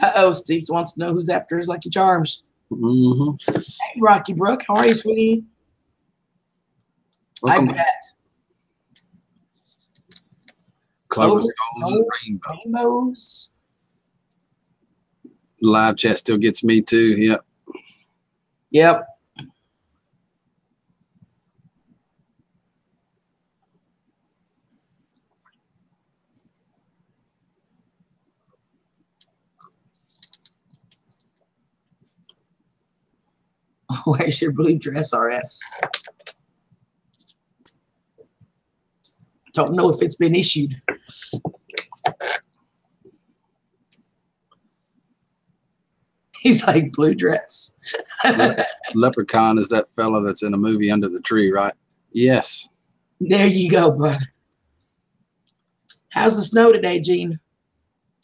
Uh-oh, Steve wants to know who's after his Lucky Charms. Mm-hmm. Hey, Rocky Brook. How are you, sweetie? Welcome. I bet. Clovers, Oh, golds, and rainbow. Rainbows. Live chat still gets me too. Yep. Yep. Where's your blue dress, RS? Don't know if it's been issued. He's like, blue dress. Leprechaun is that fella that's in a movie Under the Tree, right? Yes. There you go, brother. How's the snow today, Gene?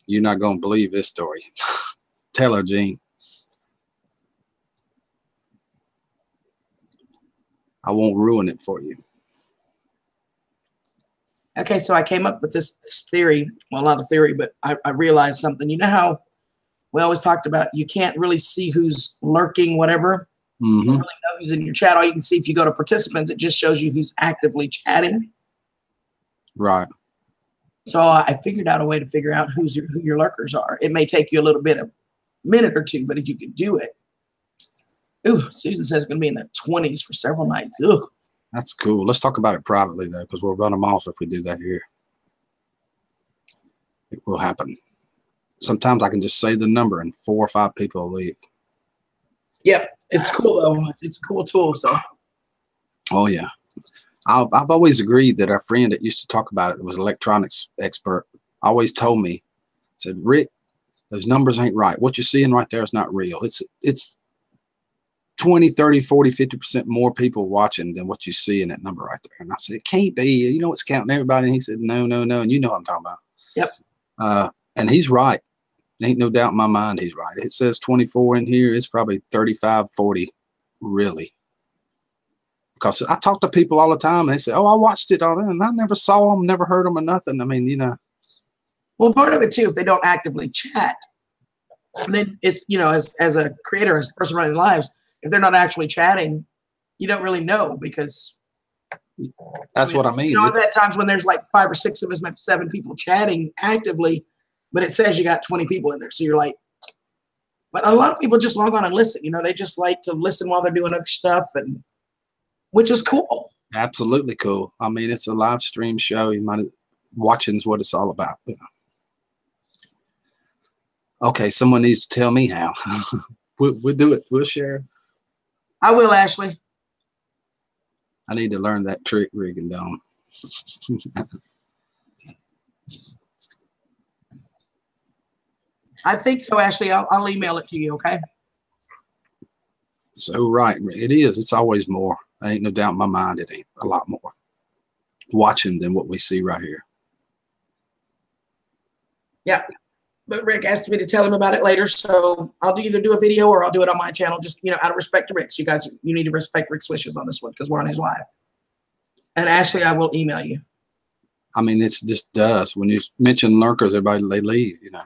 You're not going to believe this story. Tell her, Gene. I won't ruin it for you. Okay, so I came up with this theory. Well, not a theory, but I realized something. You know how we always talked about you can't really see who's lurking, whatever. Mm-hmm. You don't really know who's in your chat. All you can see if you go to participants, it just shows you who's actively chatting. Right. So I figured out a way to figure out who your lurkers are. It may take you a little bit, a minute or two, but if you can do it. Ooh, Susan says it's going to be in the 20s for several nights. Ugh. That's cool. Let's talk about it privately, though, because we'll run them off if we do that here. It will happen. Sometimes I can just say the number and 4 or 5 people will leave. Yep, it's cool, though. It's a cool tool. So. Oh, yeah. I've always agreed that our friend that used to talk about it, that was an electronics expert, always told me, said, Rick, those numbers ain't right. What you're seeing right there is not real. It's 20, 30, 40, 50% more people watching than what you see in that number right there. And I said, it can't be. You know what's counting everybody? And he said, no. And you know what I'm talking about. Yep. And he's right. Ain't no doubt in my mind he's right. It says 24 in here. It's probably 35, 40, really. Because I talk to people all the time, and they say, oh, I watched it on it, and I never saw them, never heard them or nothing. I mean, you know. Well, part of it, too, if they don't actively chat, then it's, you know, as a creator, as a person running lives, if they're not actually chatting, you don't really know because That's what I mean. You know, I've had times when there's like 5 or 6 of us, maybe 7 people chatting actively, but it says you got 20 people in there. So you're like, but a lot of people just log on and listen. You know, they just like to listen while they're doing other stuff, and which is cool. Absolutely cool. I mean, it's a live stream show. You might watching is what it's all about. You know. Okay, someone needs to tell me how. We'll do it. We'll share. I will, Ashley. I need to learn that trick rigging down. I think so, Ashley. I'll email it to you, okay? So right, it is. It's always more. I ain't no doubt in my mind. It ain't a lot more watching than what we see right here. Yeah, but Rick asked me to tell him about it later, so I'll either do a video or I'll do it on my channel. Just, you know, out of respect to Rick. So you guys, you need to respect Rick's wishes on this one because we're on his live. And Ashley, I will email you. I mean, it's just does. When you mention lurkers, everybody they leave. You know,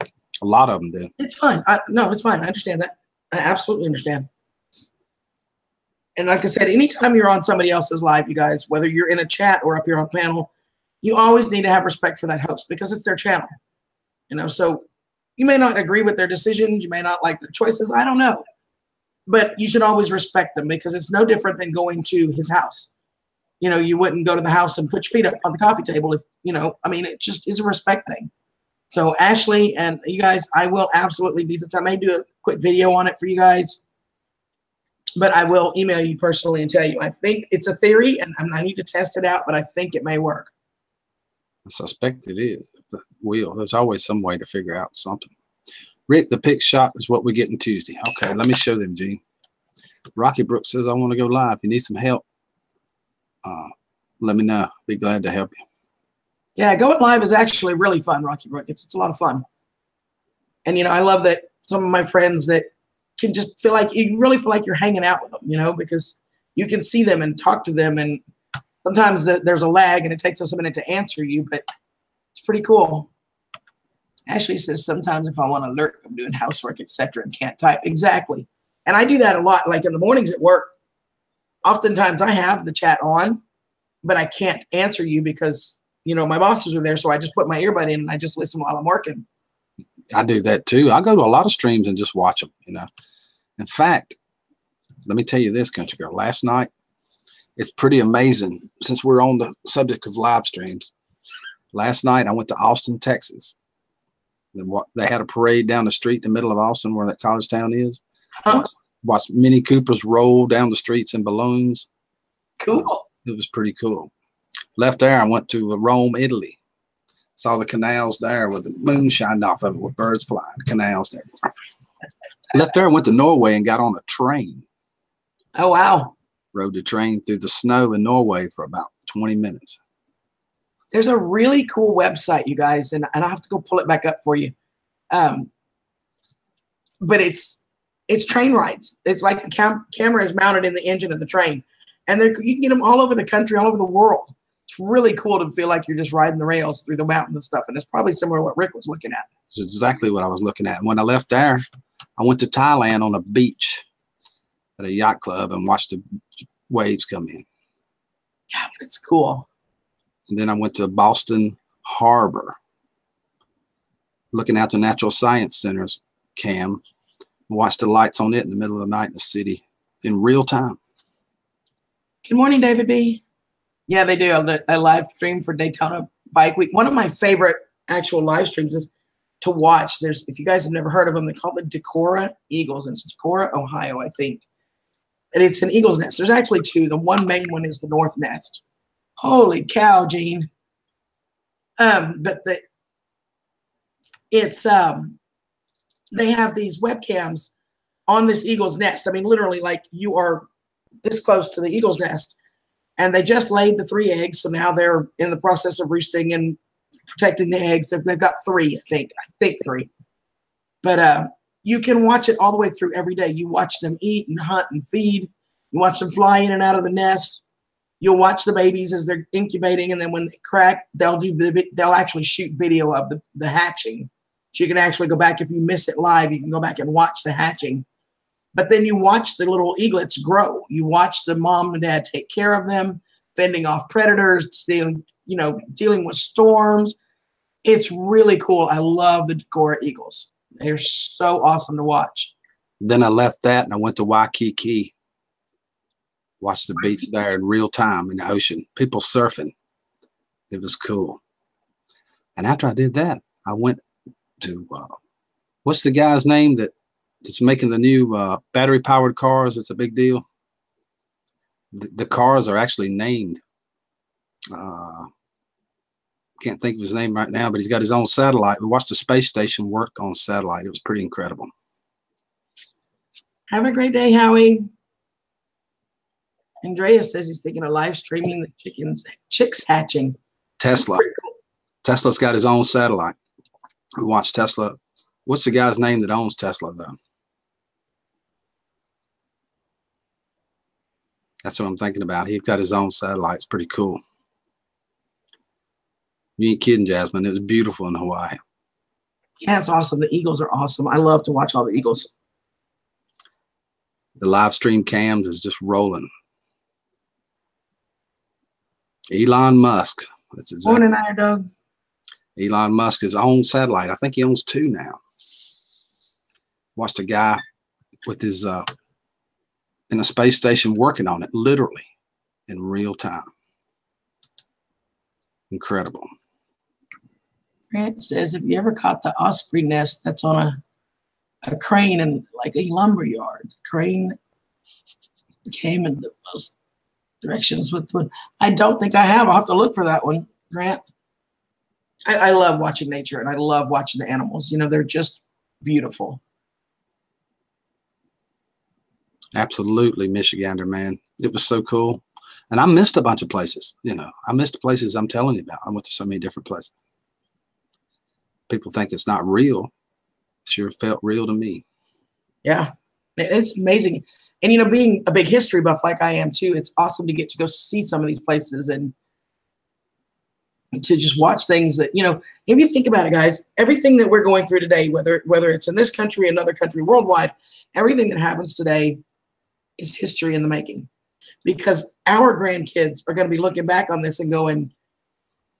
a lot of them do. It's fine. No, it's fine. I understand that. I absolutely understand. And like I said, anytime you're on somebody else's live, you guys, whether you're in a chat or up here on panel, you always need to have respect for that host because it's their channel. You know, so you may not agree with their decisions. You may not like their choices. I don't know. But you should always respect them because it's no different than going to his house. You know, you wouldn't go to the house and put your feet up on the coffee table if, you know, I mean, it just is a respect thing. So Ashley and you guys, I will absolutely be, I may do a quick video on it for you guys, but I will email you personally and tell you. I think it's a theory and I need to test it out, but I think it may work. I suspect it is. There's always some way to figure out something. Rick, the pick shot is what we get on Tuesday. Okay, let me show them, Gene. Rocky Brooks says, I want to go live. If you need some help, let me know. Be glad to help you. Yeah, going live is actually really fun, Rocky Brook. It's a lot of fun. And, you know, I love that some of my friends that can just feel like you really feel like you're hanging out with them, you know, because you can see them and talk to them. And sometimes there's a lag and it takes us a minute to answer you, but it's pretty cool. Ashley says sometimes if I want to alert, I'm doing housework, etc., and can't type. Exactly. And I do that a lot. Like in the mornings at work, oftentimes I have the chat on, but I can't answer you because, you know, my bosses are there. So I just put my earbud in and I just listen while I'm working. I do that too. I go to a lot of streams and just watch them, you know. In fact, let me tell you this, country girl. Last night, it's pretty amazing since we're on the subject of live streams. Last night, I went to Austin, Texas. They had a parade down the street in the middle of Austin where that college town is. Huh. Watched Mini Coopers roll down the streets in balloons. Cool. It was pretty cool. Left there, I went to Rome, Italy. Saw the canals there with the moon shining off of it with birds flying, canals there. Left there, went to Norway and got on a train. Oh, wow. Rode the train through the snow in Norway for about 20 minutes. There's a really cool website, you guys, and I have to go pull it back up for you. But it's train rides. It's like the camera is mounted in the engine of the train. And you can get them all over the country, all over the world. It's really cool to feel like you're just riding the rails through the mountains and stuff. And it's probably similar to what Rick was looking at. It's exactly what I was looking at. And when I left there, I went to Thailand on a beach at a yacht club and watched the waves come in. Yeah, it's cool. And then I went to Boston Harbor, looking out the Natural Science Center's cam, watched the lights on it in the middle of the night in the city in real time. Good morning, David B. Yeah, they do a live stream for Daytona Bike Week. One of my favorite actual live streams is to watch. If you guys have never heard of them, they're called the Decorah Eagles. And it's Decorah, Ohio, I think. And it's an eagle's nest. There's actually 2. The one main one is the North Nest. Holy cow, Gene. But they have these webcams on this eagle's nest. I mean, literally, like you are this close to the eagle's nest. And they just laid the 3 eggs. So now they're in the process of roosting and protecting the eggs. They've got 3, I think 3. But you can watch it all the way through every day. You watch them eat and hunt and feed. You watch them fly in and out of the nest. You'll watch the babies as they're incubating. And then when they crack, they'll actually shoot video of the hatching. So you can actually go back. If you miss it live, you can go back and watch the hatching. But then you watch the little eaglets grow. You watch the mom and dad take care of them. fending off predators, dealing with storms. It's really cool. I love the Decorah Eagles. They're so awesome to watch. Then I left that and I went to Waikiki. Watched the beach there in real time in the ocean. People surfing. It was cool. And after I did that, I went to, what's the guy's name that's making the new battery-powered cars? It's a big deal. The cars are actually named. Can't think of his name right now, but he's got his own satellite. We watched the space station work on satellite. It was pretty incredible. Have a great day, Howie. Andreas says he's thinking of live streaming the chicks hatching. Tesla. Tesla's got his own satellite. We watched Tesla. What's the guy's name that owns Tesla, though? That's what I'm thinking about. He's got his own satellite. It's pretty cool. You ain't kidding, Jasmine. It was beautiful in Hawaii. Yeah, it's awesome. The Eagles are awesome. I love to watch all the Eagles. The live stream cams is just rolling. Elon Musk. That's exactly. Morning, Iron Dog. Elon Musk his own satellite. I think he owns 2 now. Watched a guy with his in a space station working on it, literally in real time. Incredible. Grant says, have you ever caught the osprey nest that's on a crane in like a lumber yard? The crane came in those directions with one. I don't think I have. I'll have to look for that one, Grant. I love watching nature and I love watching the animals. You know, they're just beautiful. Absolutely, Michigander, man. It was so cool. And I missed a bunch of places. You know, I missed places I'm telling you about. I went to so many different places. People think it's not real. It sure felt real to me. Yeah, it's amazing. And, you know, being a big history buff like I am too, it's awesome to get to go see some of these places and to just watch things that, you know, if you think about it, guys, everything that we're going through today, whether it's in this country, another country, worldwide, everything that happens today is history in the making. Because our grandkids are going to be looking back on this and going,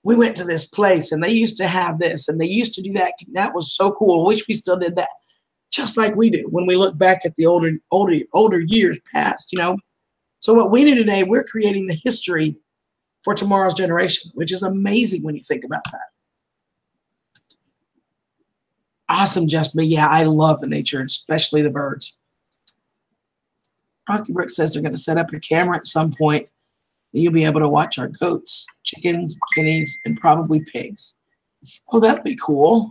we went to this place and they used to have this and they used to do that. That was so cool. I wish we still did that. Just like we do when we look back at the older years past, you know. So what we do today, we're creating the history for tomorrow's generation, which is amazing when you think about that. Awesome, Just Me. Yeah, I love the nature, especially the birds. Rocky Brook says they're going to set up a camera at some point and you'll be able to watch our goats, chickens, guineas, and probably pigs. Oh, that'd be cool.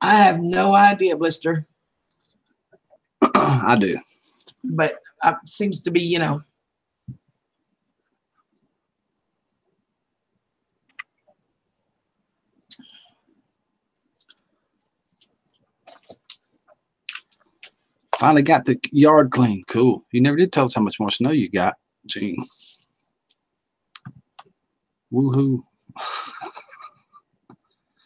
I have no idea, Blister. I do. But seems to be, you know. Finally got the yard clean. Cool. You never did tell us how much more snow you got, Gene. Woohoo.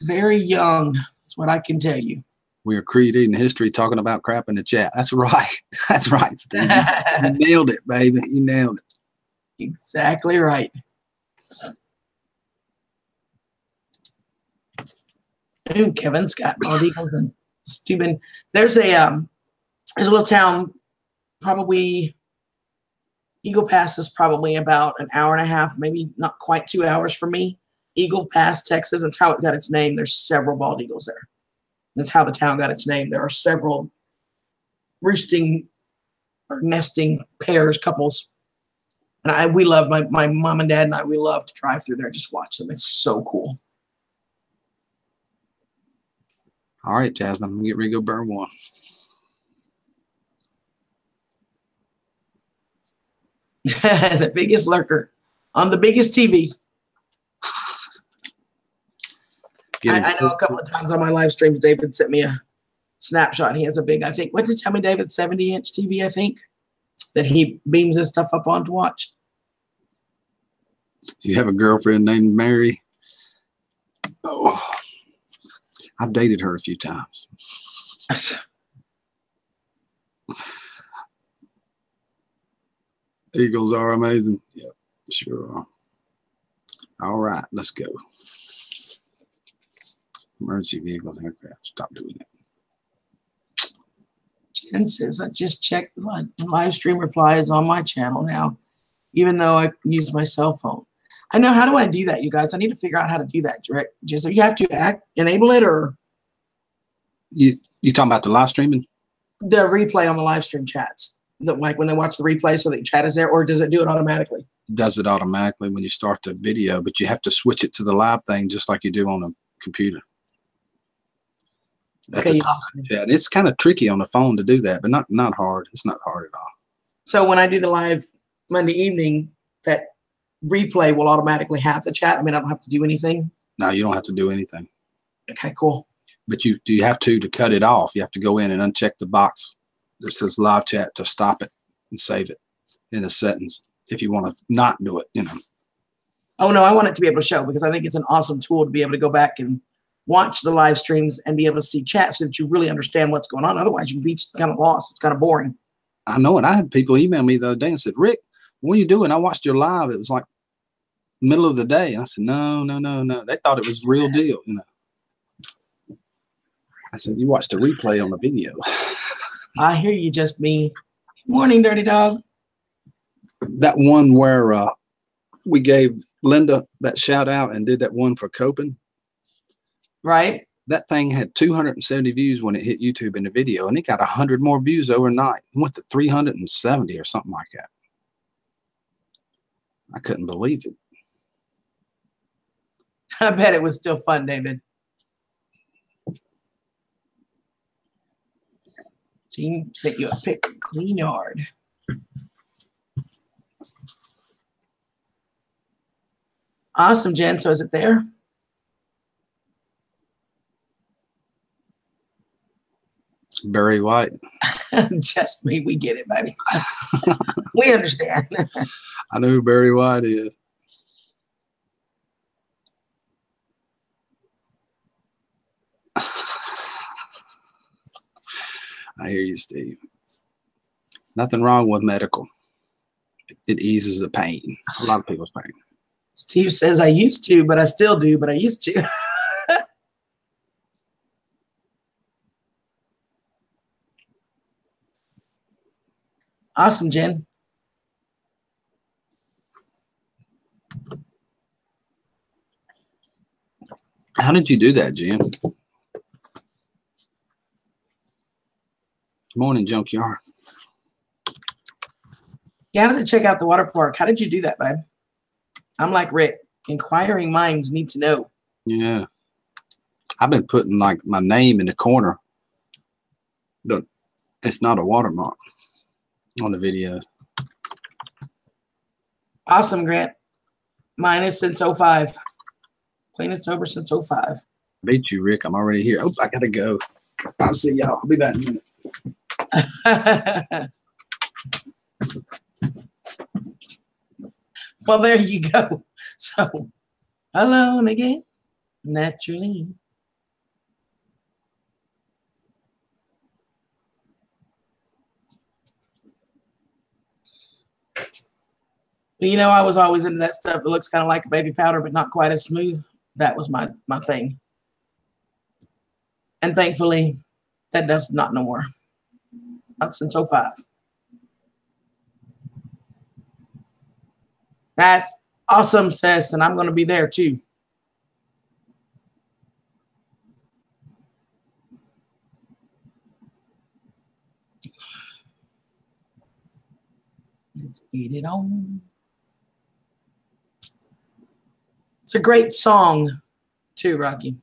Very young. That's what I can tell you. We are creating history talking about crap in the chat. That's right. That's right, Steve. You nailed it, baby. You nailed it. Exactly right. Ooh, Kevin's got bald eagles and Steuben. There's a little town, probably Eagle Pass is probably about an hour and a half, maybe not quite 2 hours from me. Eagle Pass, Texas. That's how it got its name. There's several bald eagles there. That's how the town got its name. There are several roosting or nesting pairs, couples. And we love, my mom and dad and I, we love to drive through there and just watch them. It's so cool. All right, Jasmine, I'm going to get ready to go burn one. The biggest lurker on the biggest TV. I know a couple of times on my live streams, David sent me a snapshot. And he has a big, I think, what did you tell me, David? 70-inch TV, I think, that he beams his stuff up on to watch. You have a girlfriend named Mary? Oh, I've dated her a few times. Eagles are amazing. Yep, sure are. All right, let's go. Emergency vehicles, aircraft. Stop doing it. Jen says, I just checked the live stream replies on my channel now, even though I use my cell phone. I know. How do I do that, you guys? I need to figure out how to do that. Direct. Just you have to enable it, or you talking about the live streaming? The replay on the live stream chats. Like when they watch the replay, so the chat is there, or does it do it automatically? It does it automatically when you start the video, but you have to switch it to the live thing just like you do on a computer. Okay, yeah, it's kind of tricky on the phone to do that, but not hard. It's not hard at all. So when I do the live Monday evening, that replay will automatically have the chat. I mean, I don't have to do anything. No, you don't have to do anything. Okay, cool. But you have to cut it off. You have to go in and uncheck the box that says live chat to stop it and save it in the settings if you want to not do it, you know. Oh, no, I want it to be able to show, because I think it's an awesome tool to be able to go back and watch the live streams and be able to see chat so that you really understand what's going on. Otherwise, you can be kind of lost. It's kind of boring. I know it. I had people email me the other day and said, Rick, what are you doing? I watched your live. It was like middle of the day. And I said, no. They thought it was real deal, you know. I said, you watched the replay on the video. I hear you, just me. Good morning, Dirty Dog. That one where we gave Linda that shout out and did that one for Copen. Right. That thing had 270 views when it hit YouTube in the video, and it got 100 more views overnight. It went to 370 or something like that. I couldn't believe it. I bet it was still fun, David. Gene sent you a pic of Clean Yard. Awesome, Jen. So is it there? Barry White. Just me. We get it, baby. We understand. I know who Barry White is. I hear you, Steve. Nothing wrong with medical. It eases the pain. A lot of people's pain. Steve says, I used to, but I still do, but I used to. Awesome, Jen. How did you do that, Jen? Good morning, Junkyard. Yeah, I had to check out the water park. How did you do that, babe? I'm like Rick. Inquiring minds need to know. Yeah. I've been putting like my name in the corner. But it's not a watermark on the videos. Awesome, Grant. Mine is since 05. Clean and sober since 05. Beat you, Rick. I'm already here. Oh, I gotta go. I'll see y'all. I'll be back in a minute. Well, there you go. So, alone again, naturally. You know, I was always into that stuff. It looks kind of like a baby powder, but not quite as smooth. That was my thing. And thankfully, that does not no more. Not since 05. That's awesome, sis, and I'm going to be there too. Let's get it on. It's a great song too, Rocky.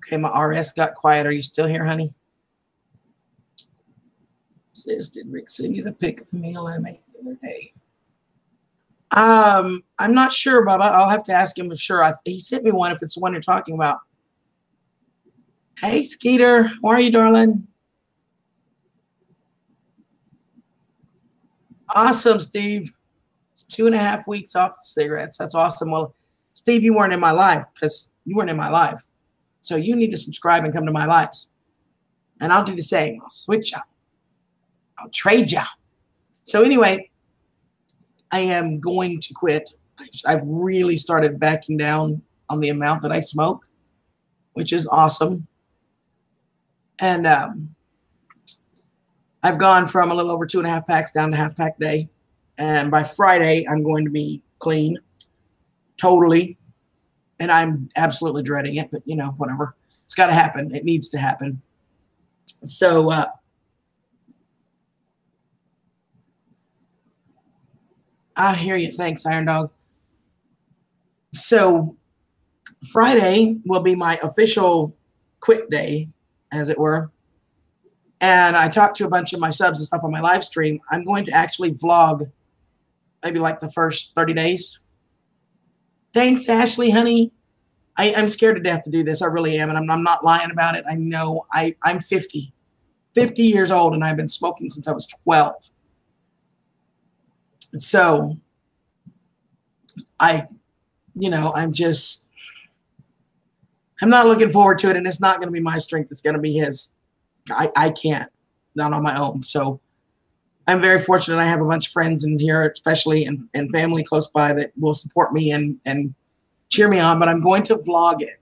Okay, my RS got quiet. Are you still here, honey? Says, did Rick send you the pic of the meal I made the other day? I'm not sure, Bubba. I'll have to ask him for sure. He sent me one if it's the one you're talking about. Hey, Skeeter. How are you, darling? Awesome, Steve. It's 2.5 weeks off the cigarettes. That's awesome. Well, Steve, you weren't in my life because you weren't in my life. So you need to subscribe and come to my lives. And I'll do the same. I'll switch you. I'll trade you. So anyway, I am going to quit. I've really started backing down on the amount that I smoke, which is awesome. And I've gone from a little over 2.5 packs down to half pack a day. And by Friday, I'm going to be clean, totally. And I'm absolutely dreading it, but you know, whatever. It's got to happen. It needs to happen. So, I hear you. Thanks, Iron Dog. So Friday will be my official quit day, as it were. And I talked to a bunch of my subs and stuff on my live stream. I'm going to actually vlog maybe like the first 30 days. Thanks, Ashley, honey. I'm scared to death to do this. I really am. And I'm not lying about it. I know I'm 50 years old, and I've been smoking since I was 12. So I'm not looking forward to it, and it's not going to be my strength. It's going to be his. I can't, not on my own. So I'm very fortunate. I have a bunch of friends in here, especially and family close by that will support me and cheer me on, but I'm going to vlog it.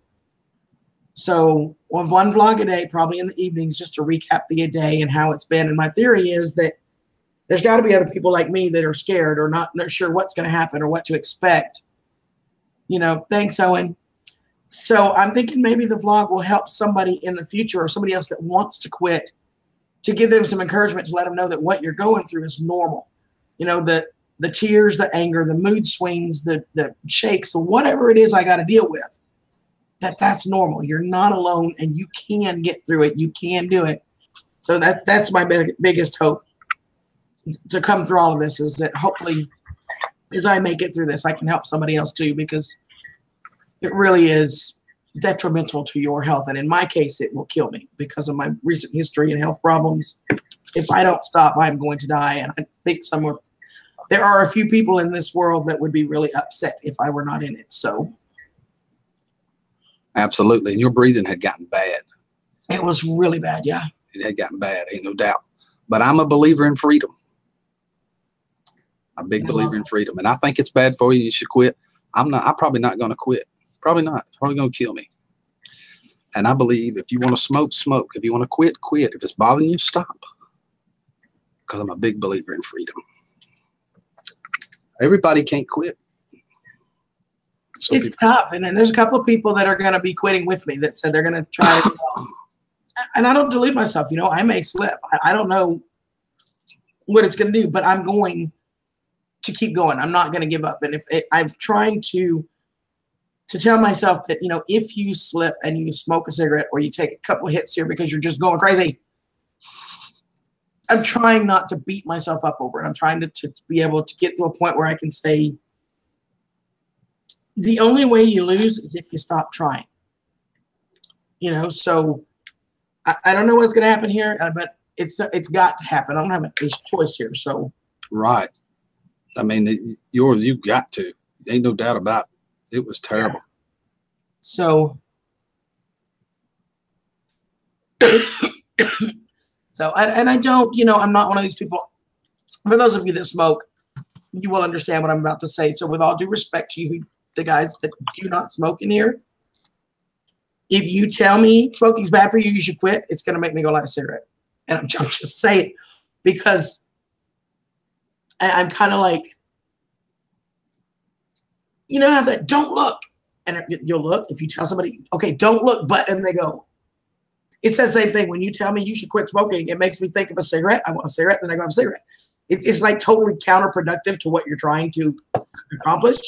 So we'll have one vlog a day, probably in the evenings, just to recap the day and how it's been. And my theory is that there's got to be other people like me that are scared or not sure what's going to happen or what to expect. You know, thanks, Owen. So I'm thinking maybe the vlog will help somebody in the future or somebody else that wants to quit, to give them some encouragement, to let them know that what you're going through is normal. You know, the tears, the anger, the mood swings, the shakes, or whatever it is I got to deal with, that's normal. You're not alone, and you can get through it. You can do it. So that's my biggest hope to come through all of this, is that hopefully as I make it through this, I can help somebody else too, because it really is detrimental to your health. And in my case, it will kill me because of my recent history and health problems. If I don't stop, I'm going to die. And I think there are a few people in this world that would be really upset if I were not in it. So. Absolutely. And your breathing had gotten bad. It was really bad. Yeah. It had gotten bad. Ain't no doubt. But I'm a believer in freedom. A big believer in freedom. And I think it's bad for you. You should quit. I'm probably not going to quit. Probably not. It's probably going to kill me. And I believe if you want to smoke, smoke. If you want to quit, quit. If it's bothering you, stop. Because I'm a big believer in freedom. Everybody can't quit. It's tough. And then there's a couple of people that are going to be quitting with me that said they're going to try to, and I don't delude myself. You know, I may slip. I don't know what it's going to do, but I'm going to keep going. I'm not going to give up. And I'm trying to tell myself that, you know, if you slip and you smoke a cigarette or you take a couple of hits here because you're just going crazy, I'm trying not to beat myself up over it. I'm trying to be able to get to a point where I can say, the only way you lose is if you stop trying. You know, so I don't know what's going to happen here, but it's got to happen. I don't have a choice here. So. Right. I mean, you got to. Ain't no doubt about it. It was terrible. Yeah. So. And I don't, you know, I'm not one of these people. For those of you that smoke, you will understand what I'm about to say. So with all due respect to you, the guys that do not smoke in here, if you tell me smoking's bad for you, you should quit, it's going to make me go light a cigarette. And I'm just saying, because I'm kind of like, you know how that don't look, and you'll look if you tell somebody, okay, don't look, but, and they go, it's that same thing. When you tell me you should quit smoking, it makes me think of a cigarette. I want a cigarette, then I go have a cigarette. It's like totally counterproductive to what you're trying to accomplish.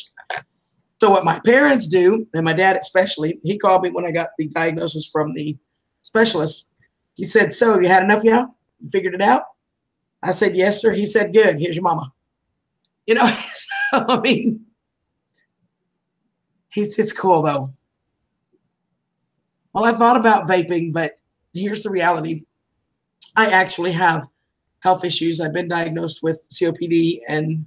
So what my parents do, and my dad especially, he called me when I got the diagnosis from the specialist. He said, so you had enough now? You figured it out? I said, yes, sir. He said, good. Here's your mama. You know, so, I mean, it's cool though. Well, I thought about vaping, but here's the reality. I actually have health issues. I've been diagnosed with COPD, and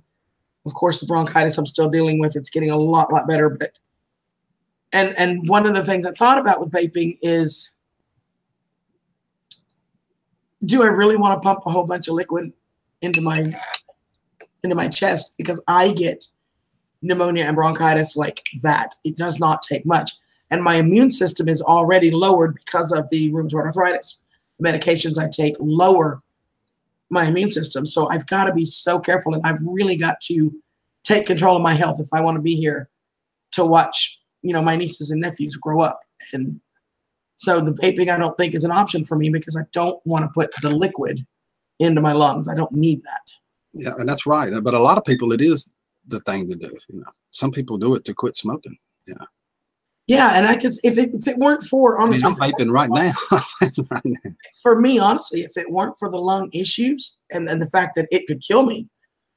of course the bronchitis I'm still dealing with. It's getting a lot better, but And one of the things I thought about with vaping is, do I really want to pump a whole bunch of liquid into my chest? Because I get pneumonia and bronchitis like that. It does not take much. And my immune system is already lowered because of the rheumatoid arthritis. The medications I take lower my immune system. So I've got to be so careful, and I've really got to take control of my health if I want to be here to watch, my nieces and nephews grow up. And so the vaping, I don't think, is an option for me, because I don't want to put the liquid into my lungs. I don't need that. Yeah, and that's right. But a lot of people, it is the thing to do. Some people do it to quit smoking. Yeah. Yeah, and I could, if it weren't for, honestly, I'm vaping right now. For me, honestly, if it weren't for the lung issues and the fact that it could kill me,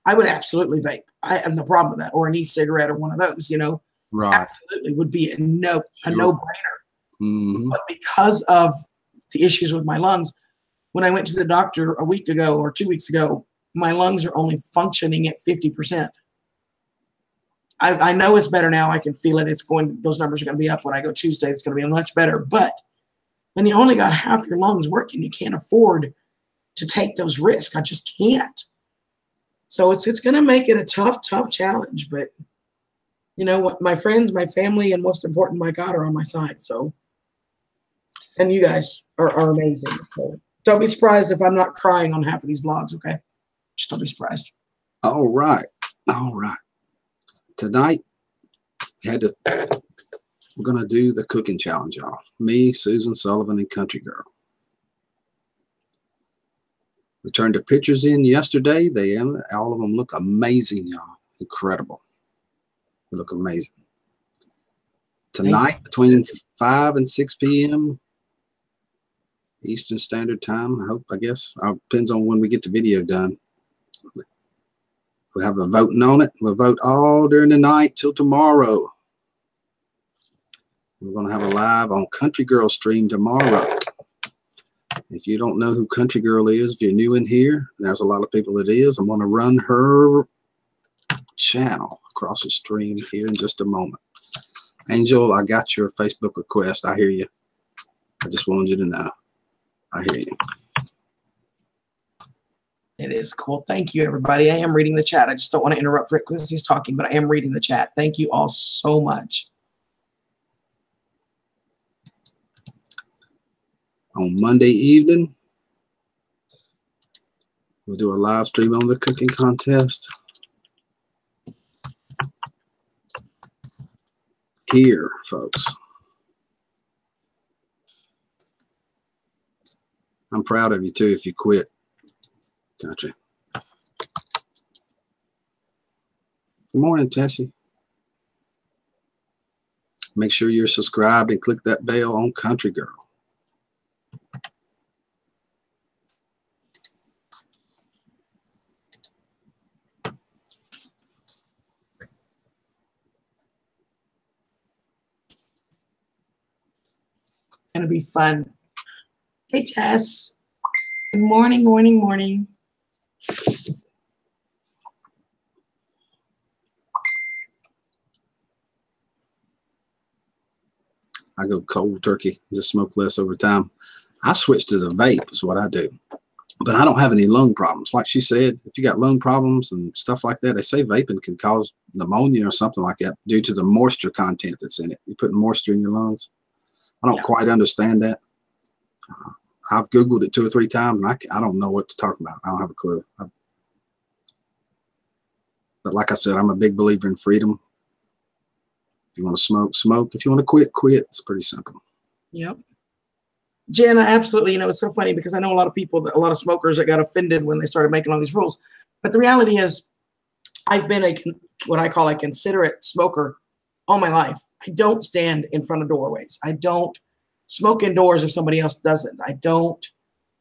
I would absolutely vape. I have no problem with that, or an e-cigarette or one of those. Right. Absolutely would be a no-brainer. Mm-hmm. But because of the issues with my lungs, when I went to the doctor a week ago or 2 weeks ago, my lungs are only functioning at 50%. I know it's better now. I can feel it. Those numbers are going to be up when I go Tuesday. It's going to be much better. But when you only got half your lungs working, you can't afford to take those risks. I just can't. So it's going to make it a tough challenge. But you know what? My friends, my family, and most important, my God, are on my side. So, and you guys are amazing. So don't be surprised if I'm not crying on half of these vlogs. Okay, just don't be surprised. All right. Tonight, we're going to do the cooking challenge, y'all. Me, Susan Sullivan, and Country Girl. We turned the pictures in yesterday. All of them look amazing, y'all. Incredible. They look amazing. Tonight, between 5 and 6 p.m. Eastern Standard Time, I guess. Depends on when we get the video done. We'll have a voting on it. We'll vote all during the night till tomorrow. We're going to have a live on Country Girl stream tomorrow. If you don't know who Country Girl is, if you're new in here, there's a lot of people that is. I'm going to run her channel across the stream here in just a moment. Angel, I got your Facebook request. I hear you. I just wanted you to know. I hear you. It is cool. Thank you, everybody. I am reading the chat. I just don't want to interrupt Rick because he's talking, but I am reading the chat. Thank you all so much. On Monday evening, we'll do a live stream on the cooking contest. Here, folks. I'm proud of you, too, if you quit. Country. Good morning, Tessie. Make sure you're subscribed and click that bell on Country Girl. It's going to be fun. Hey, Tess. Good morning, morning. I go cold turkey, just smoke less over time. I switch to the vape is what I do. But I don't have any lung problems. Like she said, if you got lung problems and stuff like that, they say vaping can cause pneumonia or something like that due to the moisture content that's in it. You're putting moisture in your lungs. I don't quite understand that. I've Googled it 2 or 3 times, and I don't know what to talk about. I don't have a clue. But like I said, I'm a big believer in freedom. If you want to smoke, smoke. If you want to quit, quit. It's pretty simple. Yep. Jenna, absolutely. It's so funny because I know a lot of smokers that got offended when they started making all these rules. But the reality is, I've been what I call a considerate smoker all my life. I don't stand in front of doorways. I don't smoke indoors if somebody else doesn't. I don't,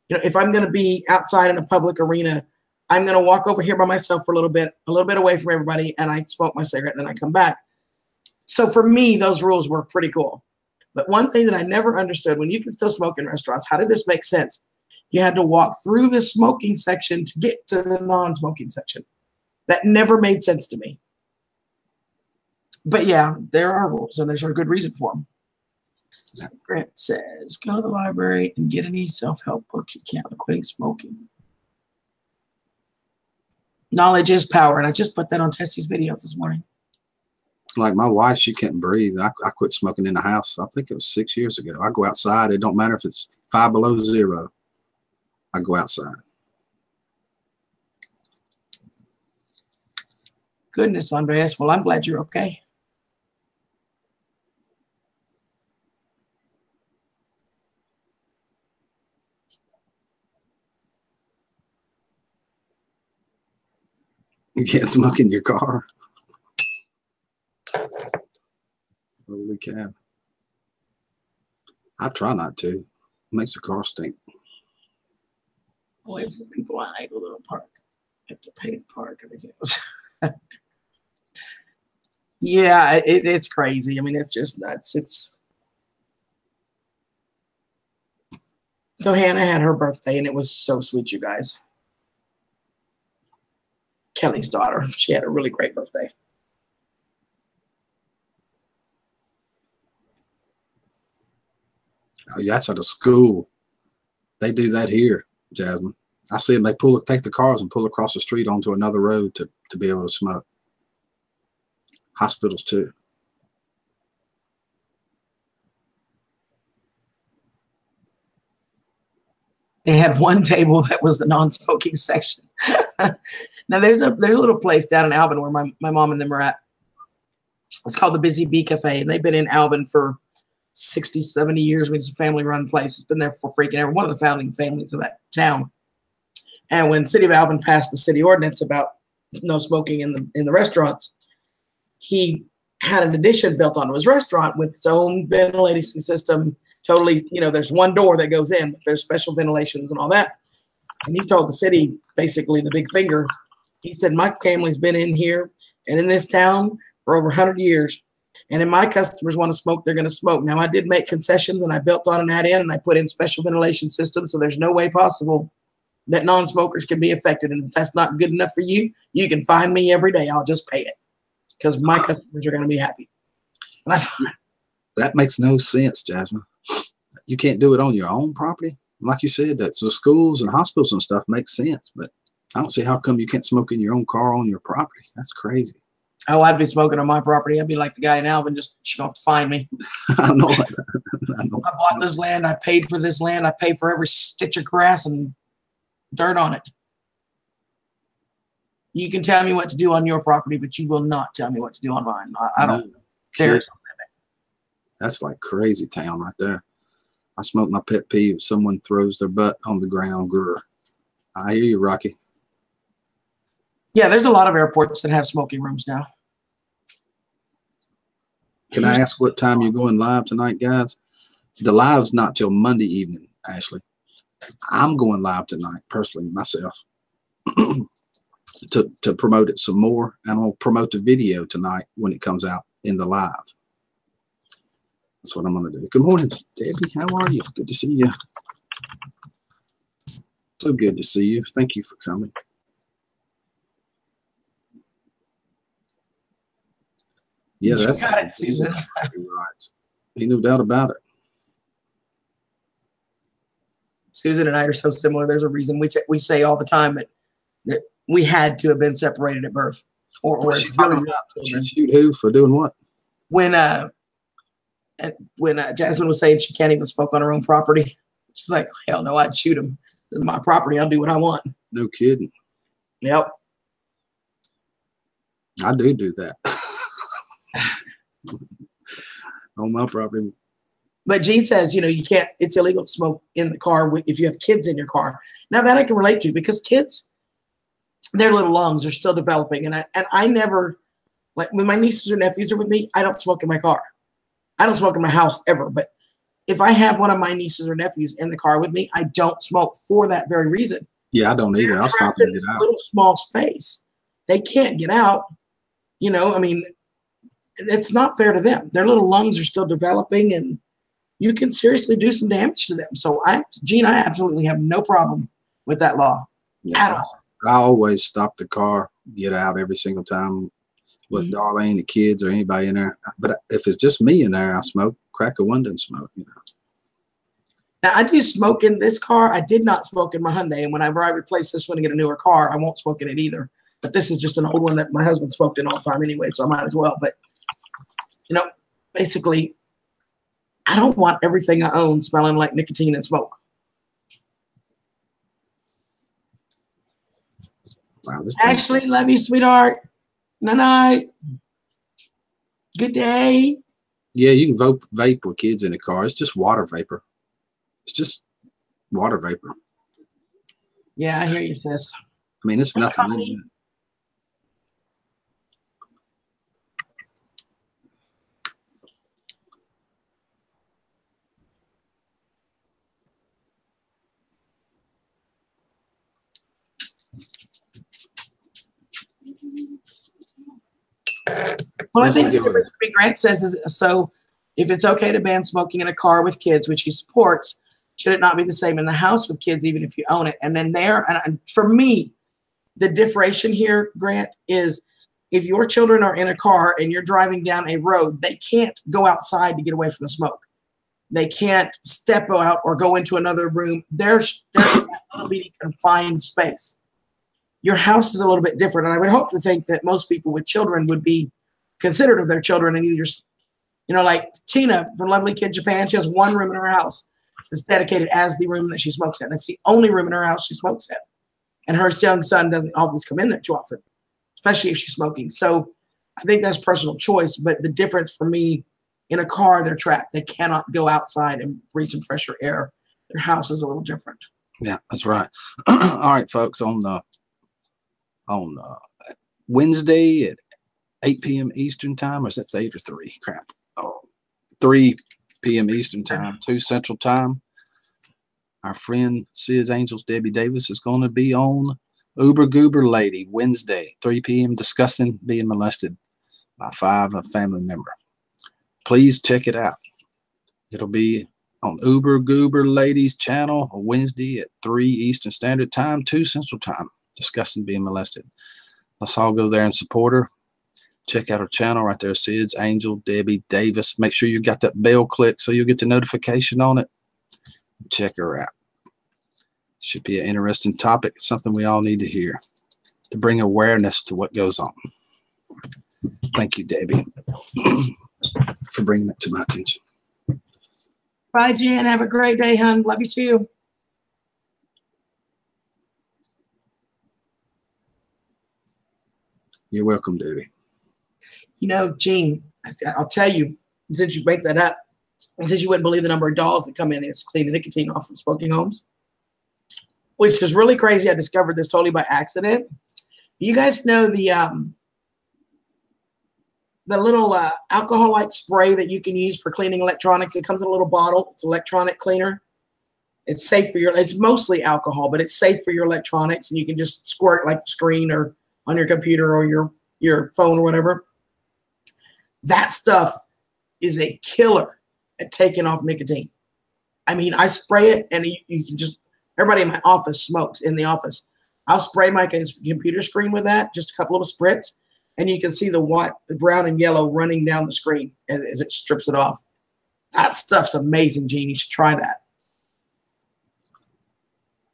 if I'm going to be outside in a public arena, I'm going to walk over here by myself for a little bit away from everybody, and I smoke my cigarette, and then I come back. So for me, those rules were pretty cool. But one thing that I never understood, when you can still smoke in restaurants, how did this make sense? You had to walk through the smoking section to get to the non-smoking section. That never made sense to me. But yeah, there are rules, and there's a good reason for them. Grant says, go to the library and get any self-help books you can on quitting smoking. Knowledge is power, and I just put that on Tessie's video this morning. Like my wife, she can't breathe. I quit smoking in the house. I think it was 6 years ago. I go outside. It don't matter if it's 5 below zero. I go outside. Goodness, Andreas. Well, I'm glad you're okay. You can't smoke in your car. Holy cow. I try not to. It makes the car stink. Boy, for people on Eagle Little Park, you have to pay to park. Everything else. Yeah, it's crazy. I mean, it's just nuts. So Hannah had her birthday, and it was so sweet, you guys. Kelly's daughter. She had a really great birthday. Oh, yeah, that's at a school. They do that here, Jasmine. I see them. They take the cars and pull across the street onto another road to be able to smoke. Hospitals too. They had one table that was the non-smoking section. Now there's a little place down in Alvin where my mom and them are at. It's called the Busy Bee Cafe, and they've been in Alvin for 60, 70 years. I mean, it's a family-run place. It's been there for freaking ever. One of the founding families of that town. And when City of Alvin passed the city ordinance about no smoking in the restaurants, he had an addition built onto his restaurant with its own ventilation system. Totally, there's one door that goes in, but there's special ventilations and all that. And he told the city, basically the big finger, he said, my family's been in here and in this town for over 100 years. And if my customers want to smoke, they're going to smoke. Now, I did make concessions, and I built on that in, and I put in special ventilation systems, so there's no way possible that non-smokers can be affected. And if that's not good enough for you, you can find me every day. I'll just pay it because my customers are going to be happy. And I thought, that makes no sense, Jasmine. You can't do it on your own property. Like you said, that's the schools and hospitals and stuff makes sense, but I don't see how come you can't smoke in your own car on your property. That's crazy. Oh, I'd be smoking on my property. I'd be like the guy in Alvin, just you don't have to find me. I know. I bought this land. I paid for this land. I paid for every stitch of grass and dirt on it. You can tell me what to do on your property, but you will not tell me what to do on mine. I don't care. That's like crazy town right there. I smoke my pet peeve if someone throws their butt on the ground. Grr. I hear you, Rocky. Yeah, there's a lot of airports that have smoking rooms now. Can I ask what time you're going live tonight, guys? The live's not till Monday evening, Ashley. I'm going live tonight, personally, myself, to promote it some more. And I'll promote the video tonight when it comes out in the live. That's what I'm going to do. Good morning, Debbie. How are you? Good to see you. So good to see you. Thank you for coming. Yeah, that's got it, Susan. Right. Ain't no doubt about it. Susan and I are so similar. There's a reason we say all the time that we had to have been separated at birth. Or She shoot who for doing what? When Jasmine was saying she can't even smoke on her own property, she's like, hell no, I'd shoot him. This is my property. I'll do what I want. No kidding. Yep. I do that. On my property. But Gene says, you can't, it's illegal to smoke in the car if you have kids in your car. Now that I can relate to, because kids, their little lungs are still developing. And I never, like when my nieces or nephews are with me, I don't smoke in my car. I don't smoke in my house ever. But if I have one of my nieces or nephews in the car with me, I don't smoke for that very reason. Yeah, I don't either. I'll stop and get out. Little small space. They can't get out. I mean, it's not fair to them. Their little lungs are still developing, and you can seriously do some damage to them. So Gene, I absolutely have no problem with that law at all. I always stop the car, get out every single time. with Darlene, the kids, or anybody in there. But if it's just me in there, I smoke, crack a window and smoke, you know. Now, I do smoke in this car. I did not smoke in my Hyundai. And whenever I replace this one and get a newer car, I won't smoke in it either. But this is just an old one that my husband smoked in all the time anyway, so I might as well. But, you know, basically, I don't want everything I own smelling like nicotine and smoke. Wow, Ashley, love you, sweetheart. Night-night. Good day. Yeah, you can vape with kids in the car. It's just water vapor. It's just water vapor. Yeah, I hear you, sis. I mean, it's nothing in it. Well, I think the difference Grant says is, so if it's okay to ban smoking in a car with kids, which he supports, should it not be the same in the house with kids, even if you own it? And then and for me, the differentiation here, Grant, is if your children are in a car and you're driving down a road, they can't go outside to get away from the smoke. They can't step out or go into another room. There's a confined space. Your house is a little bit different. And I would hope to think that most people with children would be considerate of their children and either, you know, like Tina from Lovely Kid Japan, she has one room in her house that's dedicated as the room that she smokes in. It's the only room in her house she smokes in. And her young son doesn't always come in there too often, especially if she's smoking. So I think that's personal choice. But the difference for me, in a car, they're trapped. They cannot go outside and breathe some fresher air. Their house is a little different. Yeah, that's right. All right, folks, on Wednesday at 8 p.m. Eastern time, or is that 8 or 3? Crap. 3 p.m. Eastern time, 2 Central time. Our friend Sid's Angels, Debbie Davis, is going to be on Uber Goober Lady Wednesday, 3 p.m. discussing being molested by a family member. Please check it out. It'll be on Uber Goober Ladies channel on Wednesday at 3 Eastern Standard Time, 2 Central Time, discussing being molested. Let's all go there and support her. Check out her channel right there, Sid's Angel, Debbie Davis. Make sure you got that bell click so you'll get the notification on it. Check her out. Should be an interesting topic. It's something we all need to hear to bring awareness to what goes on. Thank you, Debbie, for bringing it to my attention. Bye, Jen. Have a great day, hon. Love you too. You're welcome, Debbie. You know, Gene, I'll tell you, since you break that up, and since you wouldn't believe the number of dolls that come in and clean the nicotine off from smoking homes, which is really crazy. I discovered this totally by accident. You guys know the little alcohol-like spray that you can use for cleaning electronics. It comes in a little bottle. It's electronic cleaner. It's safe for it's mostly alcohol, but it's safe for your electronics, and you can just squirt like the screen or on your computer or your phone or whatever. That stuff is a killer at taking off nicotine. I mean, I spray it, and you can just, everybody in my office smokes in the office. I'll spray my computer screen with that, just a couple of spritz, and you can see the brown and yellow running down the screen as it strips it off. That stuff's amazing, Gene. You should try that.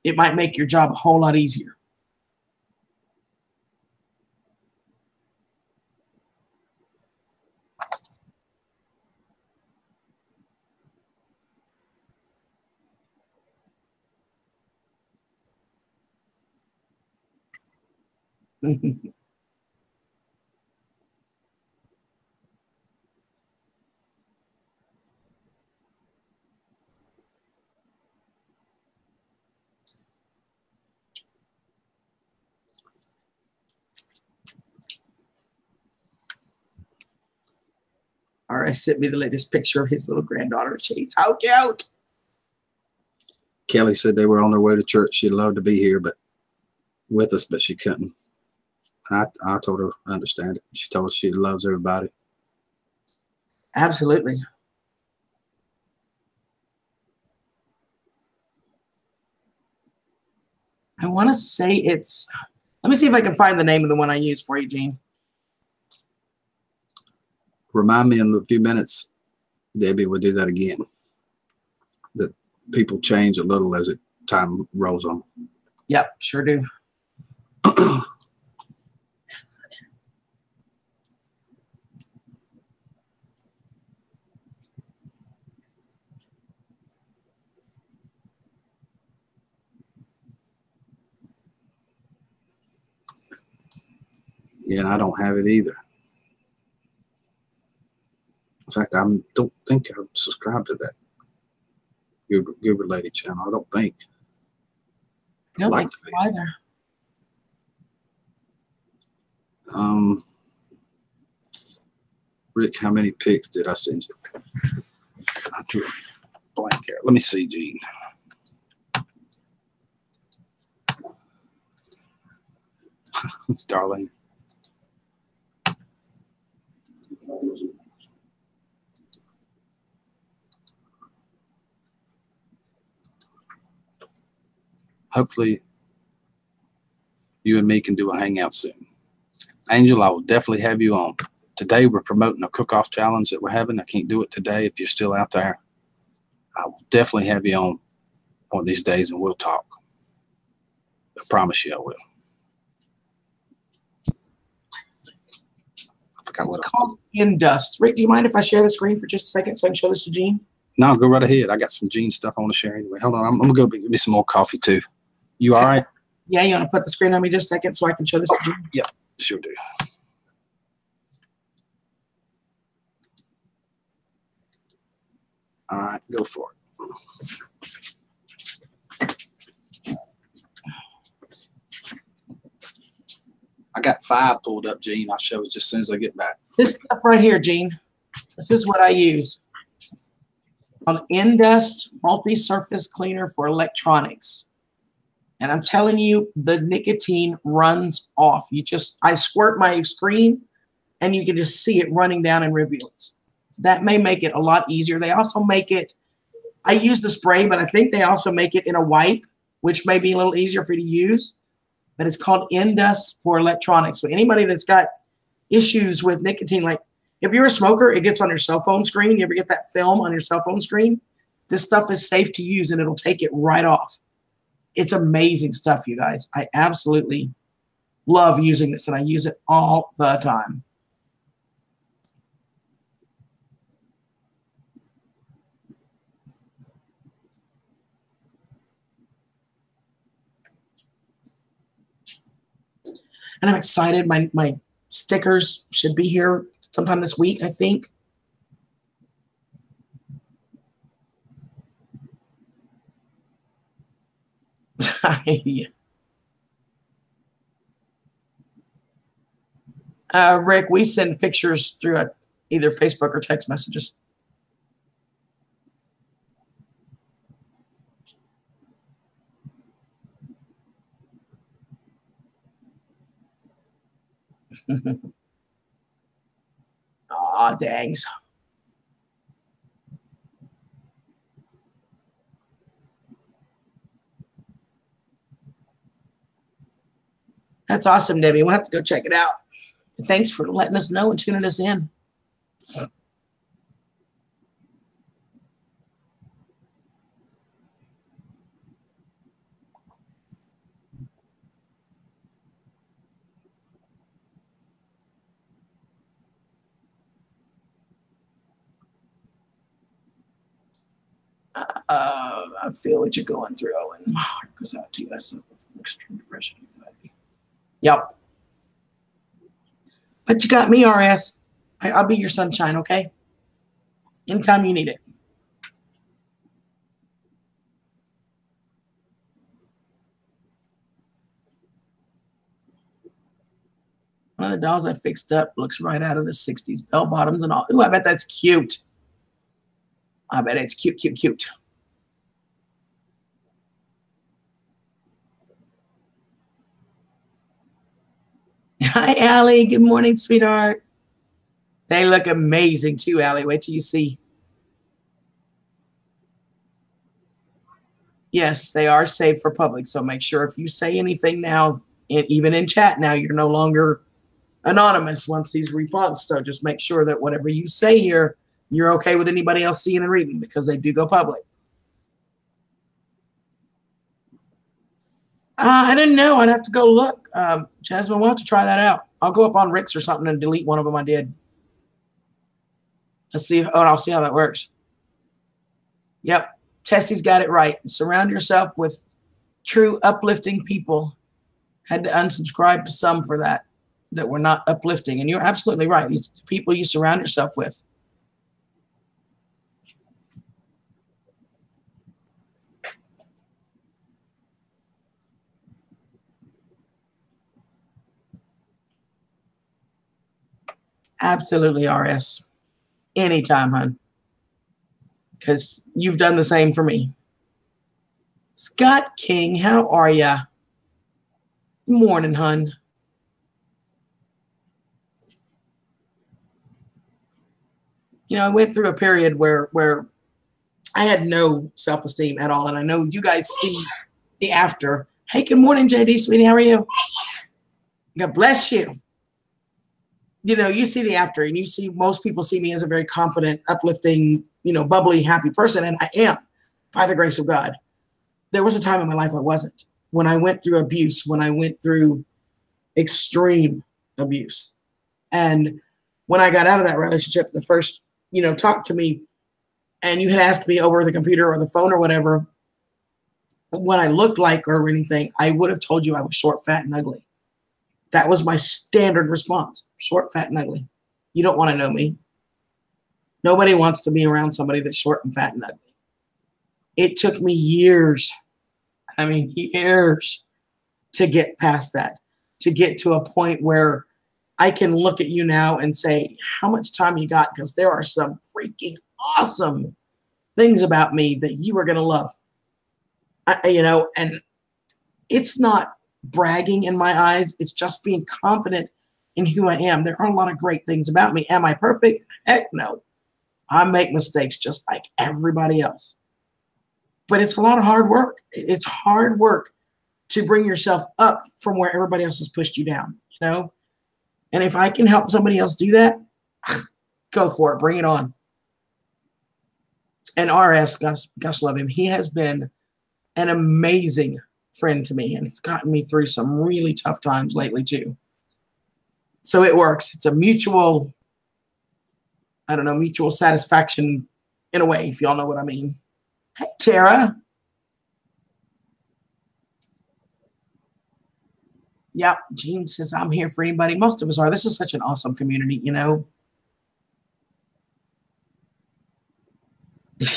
It might make your job a whole lot easier. RS sent me the latest picture of his little granddaughter. She's how cute. Kelly said they were on their way to church. She'd love to be here, but with us, but she couldn't. I told her I understand it. She told us she loves everybody. Absolutely. I want to say it's, let me see if I can find the name of the one I use for you, Gene. remind me in a few minutes, Debbie will do that again. That people change a little as time rolls on. Yep, sure do. Yeah, and I don't have it either. In fact, I don't think I'm subscribed to that Goober Lady channel. I don't think. I don't Like think to be. so either. Rick, how many pics did I send you? I drew a blank here. Let me see, Gene. It's Darlene. Hopefully, you and me can do a hangout soon. Angel, I will definitely have you on. Today, we're promoting a cook-off challenge that we're having. I can't do it today if you're still out there. I will definitely have you on one of these days, and we'll talk. I promise you I will. I forgot what It's called Indust. Rick, do you mind if I share the screen for just a second so I can show this to Gene? No, go right ahead. I got some Gene stuff I want to share anyway. Hold on. I'm going to go get me some more coffee, too. You all right? Yeah, you want to put the screen on me just a second so I can show this to Gene? Yep, sure do. All right, go for it. I got 5 pulled up, Gene. I'll show it just as soon as I get back. This stuff right here, Gene, this is what I use. On Indust multi-surface cleaner for electronics. And I'm telling you, the nicotine runs off. I squirt my screen and you can just see it running down in rivulets. That may make it a lot easier. They also make it, I use the spray, but I think they also make it in a wipe, which may be a little easier for you to use. But it's called Indust for electronics. So anybody that's got issues with nicotine, like if you're a smoker, it gets on your cell phone screen. You ever get that film on your cell phone screen? This stuff is safe to use and it'll take it right off. It's amazing stuff, you guys. I absolutely love using this and I use it all the time. And I'm excited. My stickers should be here sometime this week, I think. Rick, we send pictures through either Facebook or text messages. Aw, dangs. That's awesome, Debbie. We'll have to go check it out. Thanks for letting us know and tuning us in. I feel what you're going through, and my heart goes out to you. I suffer from extreme depression and anxiety. Yep. But you got me, RS. I'll be your sunshine, okay? Anytime you need it. One of the dolls I fixed up looks right out of the 60s. Bell bottoms and all. Ooh, I bet that's cute. I bet it's cute, cute, cute. Hi, Allie. Good morning, sweetheart. They look amazing too, Allie. Wait till you see. Yes, they are safe for public. So make sure if you say anything now, even in chat now, you're no longer anonymous once these reposts. So just make sure that whatever you say here, you're okay with anybody else seeing and reading, because they do go public. I didn't know. I'd have to go look. Jasmine, we'll have to try that out. I'll go up on Rick's or something and delete one of them I did. Let's see. Oh, I'll see how that works. Yep. Tessie's got it right. Surround yourself with true uplifting people. Had to unsubscribe to some for that were not uplifting. And you're absolutely right. It's the people you surround yourself with. Absolutely, RS. Anytime, hon. Because you've done the same for me. Scott King, how are ya? Morning, hun. You know, I went through a period where I had no self-esteem at all. And I know you guys see the after. Hey, good morning, JD, sweetie. How are you? God bless you. You know, you see the after, and you see most people see me as a very confident, uplifting, you know, bubbly, happy person. And I am, by the grace of God. There was a time in my life I wasn't. When I went through abuse, when I went through extreme abuse. And when I got out of that relationship, the first, you know, talk to me, and you had asked me over the computer or the phone or whatever, what I looked like or anything, I would have told you I was short, fat, and ugly. That was my standard response. Short, fat, and ugly. You don't want to know me. Nobody wants to be around somebody that's short and fat and ugly. It took me years, I mean, years to get past that, to get to a point where I can look at you now and say, how much time you got? Because there are some freaking awesome things about me that you are going to love. You know, and it's not bragging in my eyes. It's just being confident in who I am. There are a lot of great things about me. Am I perfect? Heck no. I make mistakes just like everybody else. But it's a lot of hard work. It's hard work to bring yourself up from where everybody else has pushed you down, you know? And if I can help somebody else do that, go for it. Bring it on. And RS, gosh love him. He has been an amazing friend to me, and it's gotten me through some really tough times lately too. So it works. It's a mutual, I don't know, mutual satisfaction in a way, if y'all know what I mean. Hey, Tara. Yep, Jean says, I'm here for anybody. Most of us are. This is such an awesome community, you know?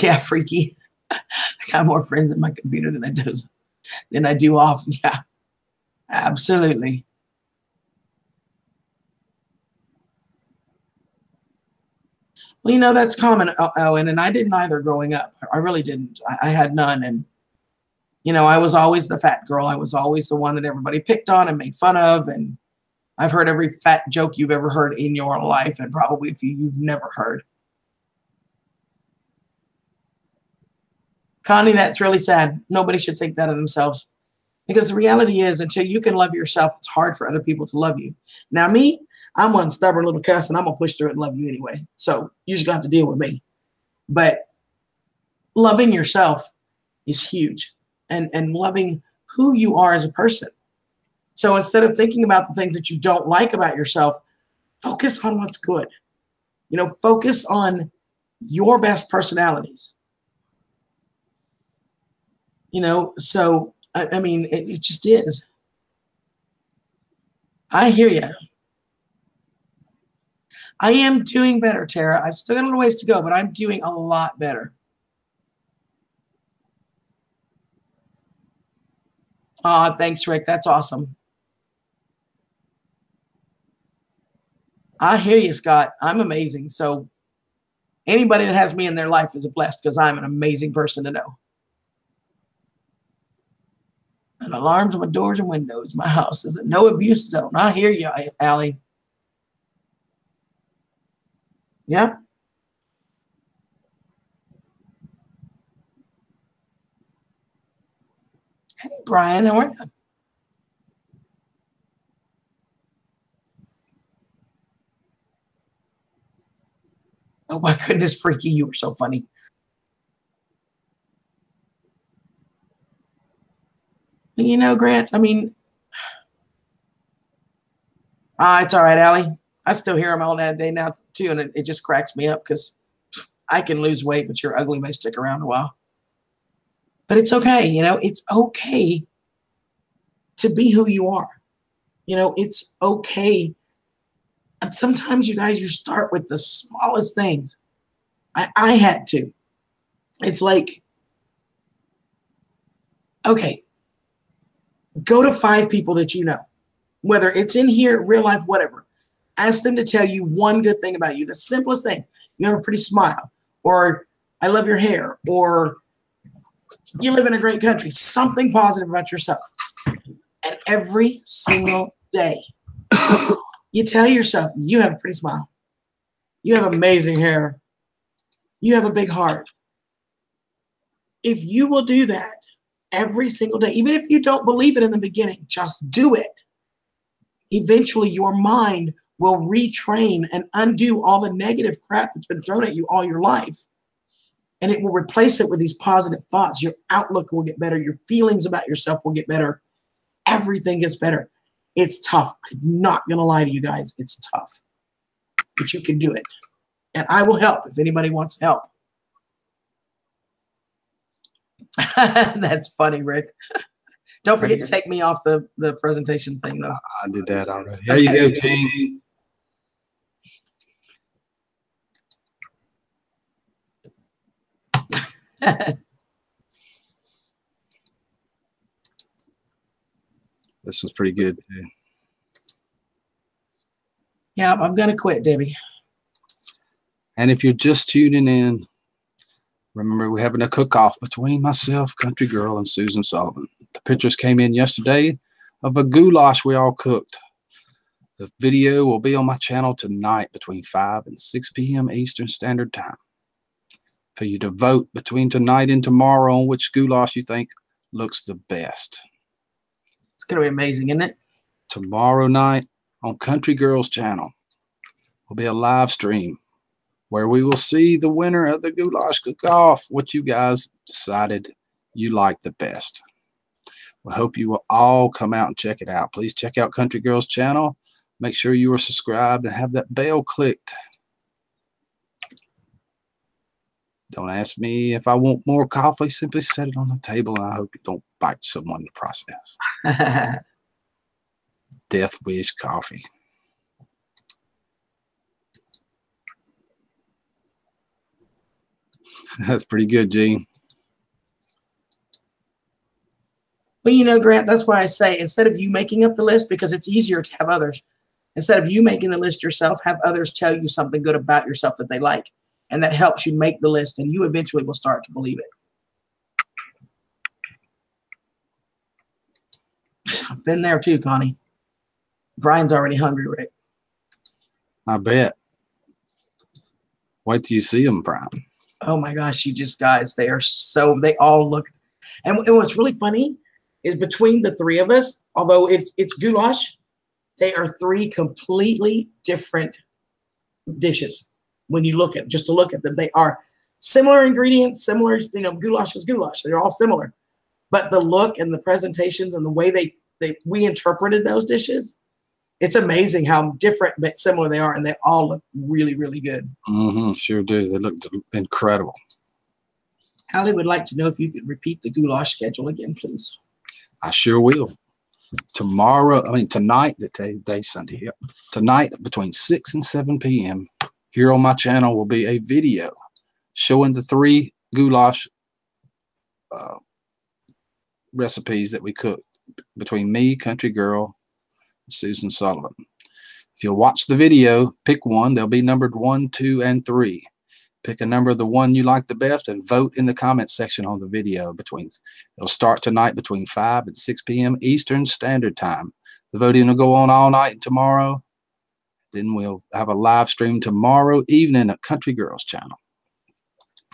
Yeah, freaky. I got more friends in my computer than I do off. Yeah, absolutely. Well, you know, that's common, Owen, and I didn't either growing up. I really didn't. I had none. And, you know, I was always the fat girl. I was always the one that everybody picked on and made fun of. And I've heard every fat joke you've ever heard in your life, and probably a few you've never heard. Connie, that's really sad. Nobody should think that of themselves. Because the reality is, until you can love yourself, it's hard for other people to love you. Now, me, I'm one stubborn little cuss, and I'm going to push through it and love you anyway. So you just got to deal with me. But loving yourself is huge, and loving who you are as a person. So instead of thinking about the things that you don't like about yourself, focus on what's good. You know, focus on your best personalities. You know, so, I mean, it just is. I hear you. I am doing better, Tara. I've still got a little ways to go, but I'm doing a lot better. Thanks, Rick. That's awesome. I hear you, Scott. I'm amazing. So anybody that has me in their life is a blessed, because I'm an amazing person to know. And alarms on my doors and windows. My house is a no abuse zone. I hear you, Allie. Yeah. Hey, Brian, how are you? Oh my goodness, Freaky, you were so funny. And you know, Grant, I mean, it's all right, Allie. I still hear him all that day now, too, and it just cracks me up because I can lose weight, but your ugly may stick around a while. But it's okay, you know, it's okay to be who you are. You know, it's okay. And sometimes, you guys, you start with the smallest things. I had to. It's like, okay, go to 5 people that you know, whether it's in here, real life, whatever. Ask them to tell you one good thing about you. The simplest thing. You have a pretty smile, or I love your hair, or you live in a great country. Something positive about yourself. And every single day, you tell yourself, you have a pretty smile. You have amazing hair. You have a big heart. If you will do that every single day, even if you don't believe it in the beginning, just do it. Eventually, your mind will retrain and undo all the negative crap that's been thrown at you all your life. And it will replace it with these positive thoughts. Your outlook will get better. Your feelings about yourself will get better. Everything gets better. It's tough. I'm not going to lie to you guys. It's tough. But you can do it. And I will help if anybody wants help. That's funny, Rick. Don't forget to take me off the presentation thing, though. I did that already. There you go, Gene. This was pretty good, too. Yeah, I'm going to quit, Debbie. And if you're just tuning in, remember we're having a cook-off between myself, Country Girl, and Susan Sullivan. The pictures came in yesterday of a goulash we all cooked. The video will be on my channel tonight between 5 and 6 p.m. Eastern Standard Time. For you to vote between tonight and tomorrow on which goulash you think looks the best. It's going to be amazing, isn't it? Tomorrow night on Country Girl's channel will be a live stream where we will see the winner of the goulash cook-off, what you guys decided you like the best. We hope you will all come out and check it out. Please check out Country Girl's channel. Make sure you are subscribed and have that bell clicked. Don't ask me if I want more coffee. Simply set it on the table, and I hope you don't bite someone in the process. Death Wish Coffee. That's pretty good, Gene. Well, you know, Grant, that's why I say instead of you making up the list, because it's easier to have others, instead of you making the list yourself, have others tell you something good about yourself that they like. And that helps you make the list, and you eventually will start to believe it. I've been there too, Connie. Brian's already hungry, Rick. I bet. Wait till you see them, Brian. Oh my gosh, you just guys, they all look. And what's really funny is between the 3 of us, although it's goulash, they are 3 completely different dishes. When you look at just to look at them, they are similar ingredients, similar, you know, goulash is goulash. They're all similar. But the look and the presentations and the way we interpreted those dishes, it's amazing how different but similar they are, and they all look really, really good. Sure do. They look incredible. Allie would like to know if you could repeat the goulash schedule again, please. I sure will. Tonight, today's Sunday. Yep. Tonight between 6 and 7 p.m. here on my channel will be a video showing the 3 goulash recipes that we cooked between me, Country Girl, and Susan Sullivan. If you'll watch the video, pick one. They'll be numbered 1, 2, and 3. Pick a number of the one you like the best and vote in the comment section on the video. It'll start tonight between 5 and 6 p.m. Eastern Standard Time. The voting will go on all night tomorrow. Then we'll have a live stream tomorrow evening at Country Girl's channel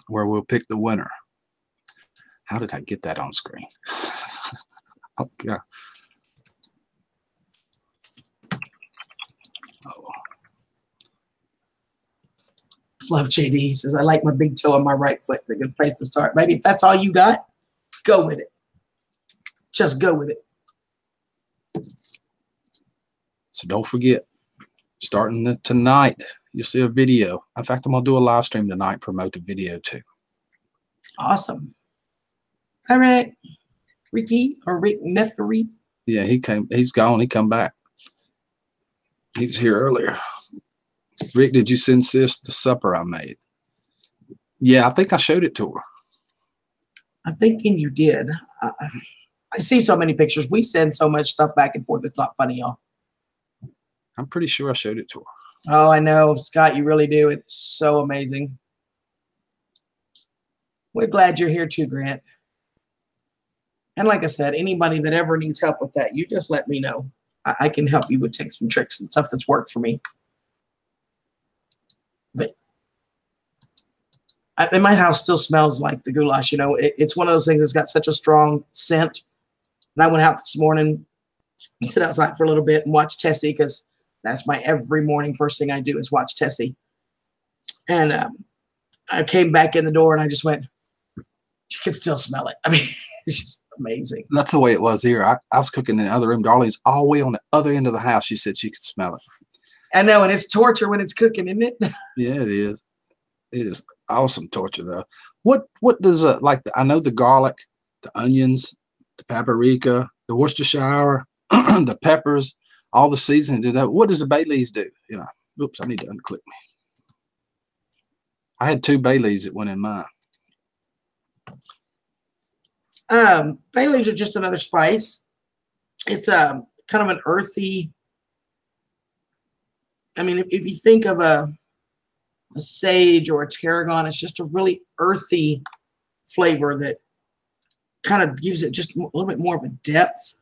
where we'll pick the winner. How did I get that on screen? Oh, God. Oh. Love JD. He says, I like my big toe on my right foot. It's a good place to start. Maybe if that's all you got, go with it. Just go with it. So don't forget, starting tonight, you'll see a video. In fact, I'm going to do a live stream tonight, promote the video too. Awesome. All right. Ricky or Rick Nethery. Yeah, he's gone. He come back. He was here earlier. Rick, did you send sis the supper I made? Yeah, I think I showed it to her. I'm thinking you did. I see so many pictures. We send so much stuff back and forth. It's not funny, y'all. I'm pretty sure I showed it to her. Oh, I know. Scott, you really do. It's so amazing. We're glad you're here too, Grant. And like I said, anybody that ever needs help with that, you just let me know. I can help you with tips and tricks and stuff that's worked for me. But and my house still smells like the goulash. You know, it's one of those things that's got such a strong scent. And I went out this morning and sit outside for a little bit and watch Tessie, because that's my every morning first thing I do is watch Tessie. And I came back in the door and I just went, you can still smell it. I mean, it's just amazing. That's the way it was here. I was cooking in the other room. Darlene's all the way on the other end of the house. She said she could smell it. I know, and it's torture when it's cooking, isn't it? Yeah, it is. It is awesome torture, though. What does I know the garlic, the onions, the paprika, the Worcestershire, the peppers, all the seasoning do that. What does the bay leaves do? You know, oops, I need to unclick me. I had 2 bay leaves that went in mine. Bay leaves are just another spice. It's kind of an earthy. I mean, if you think of a sage or a tarragon, it's just a really earthy flavor that kind of gives it just a little bit more of a depth.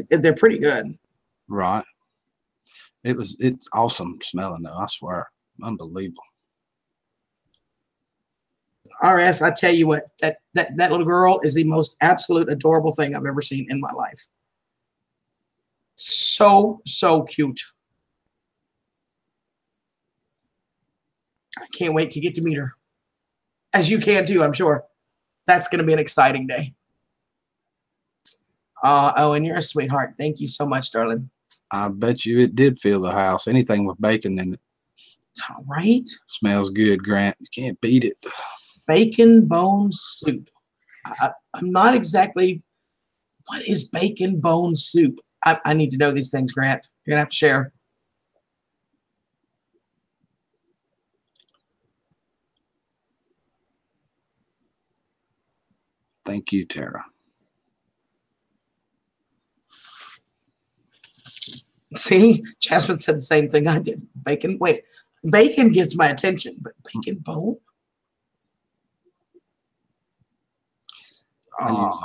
They're pretty good. Right. It's awesome smelling though. I swear, unbelievable. RS, I tell you what, that little girl is the most absolute adorable thing I've ever seen in my life. So cute. I can't wait to get to meet her. As you can too, I'm sure. That's going to be an exciting day. Oh, and you're a sweetheart. Thank you so much, darling. I bet you it did fill the house. Anything with bacon in it. All right. Smells good, Grant. You can't beat it. Bacon bone soup. I'm not exactly. What is bacon bone soup? I need to know these things, Grant. You're going to have to share. Thank you, Tara. See, Jasmine said the same thing I did. Bacon. Wait, bacon gets my attention, but bacon bone? I use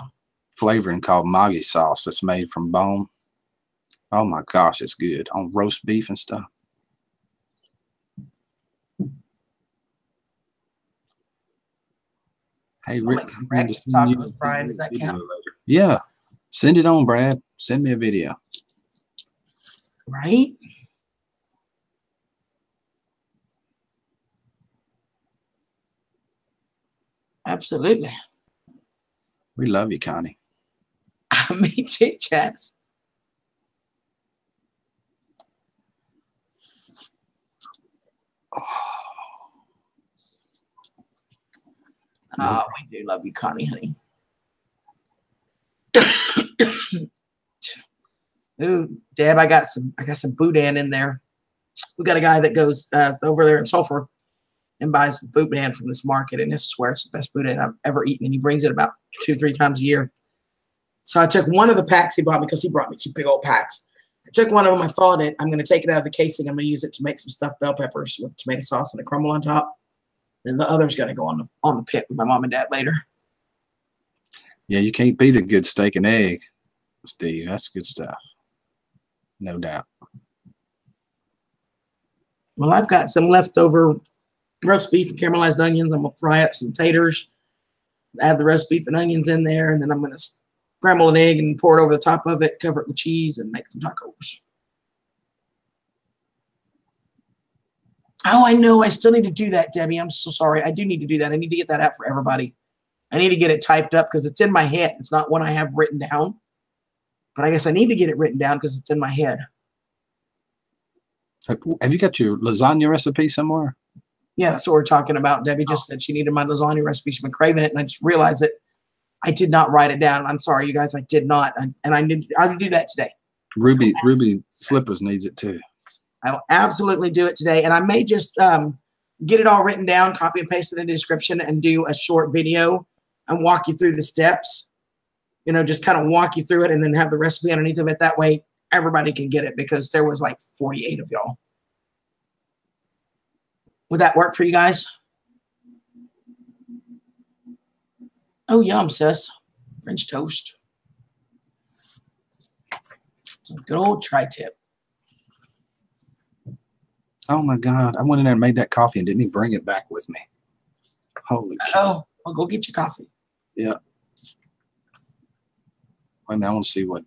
flavoring called Maggi sauce that's made from bone. Oh my gosh, it's good on roast beef and stuff. Hey, Rick, tacos, Brian, does that count? Yeah, send it on, Brad. Send me a video. Right? Absolutely. We love you, Connie. Me too, Chaz. Oh, we do love you, Connie, honey. Ooh, Deb, I got some boudin in there. We got a guy that goes over there in Sulphur and buys the boudin from this market, and I swear it's the best boudin I've ever eaten. And he brings it about 2-3 times a year. So I took one of the packs he bought me, because he brought me 2 big old packs. I took one of them. I thawed it. I'm going to take it out of the casing. I'm going to use it to make some stuffed bell peppers with tomato sauce and a crumble on top. And the other's going to go on the pit with my mom and dad later. Yeah, you can't beat a good steak and egg, Steve. That's good stuff. No doubt. Well, I've got some leftover roast beef and caramelized onions. I'm going to fry up some taters, add the roast beef and onions in there, and then I'm going to scramble an egg and pour it over the top of it, cover it with cheese, and make some tacos. Oh, I know. I still need to do that, Debbie. I'm so sorry. I do need to do that. I need to get that out for everybody. I need to get it typed up because it's in my head. It's not one I have written down. But I guess I need to get it written down because it's in my head. Have you got your lasagna recipe somewhere? Yeah, that's what we're talking about. Debbie just said she needed my lasagna recipe. She's been craving it, and I just realized that I did not write it down. I'm sorry, you guys. I did not, and I'll do that today. Ruby Slippers needs it too. I will absolutely do it today, and I may just get it all written down, copy and paste it in the description, and do a short video and walk you through the steps. You know, just kind of walk you through it and then have the recipe underneath of it. That way everybody can get it because there was like 48 of y'all. Would that work for you guys? Oh, yum, sis. French toast. Some good old tri-tip. Oh my God. I went in there and made that coffee and didn't even bring it back with me. Holy cow. Oh, well, go get your coffee. Yeah. Wait a minute, I want to see what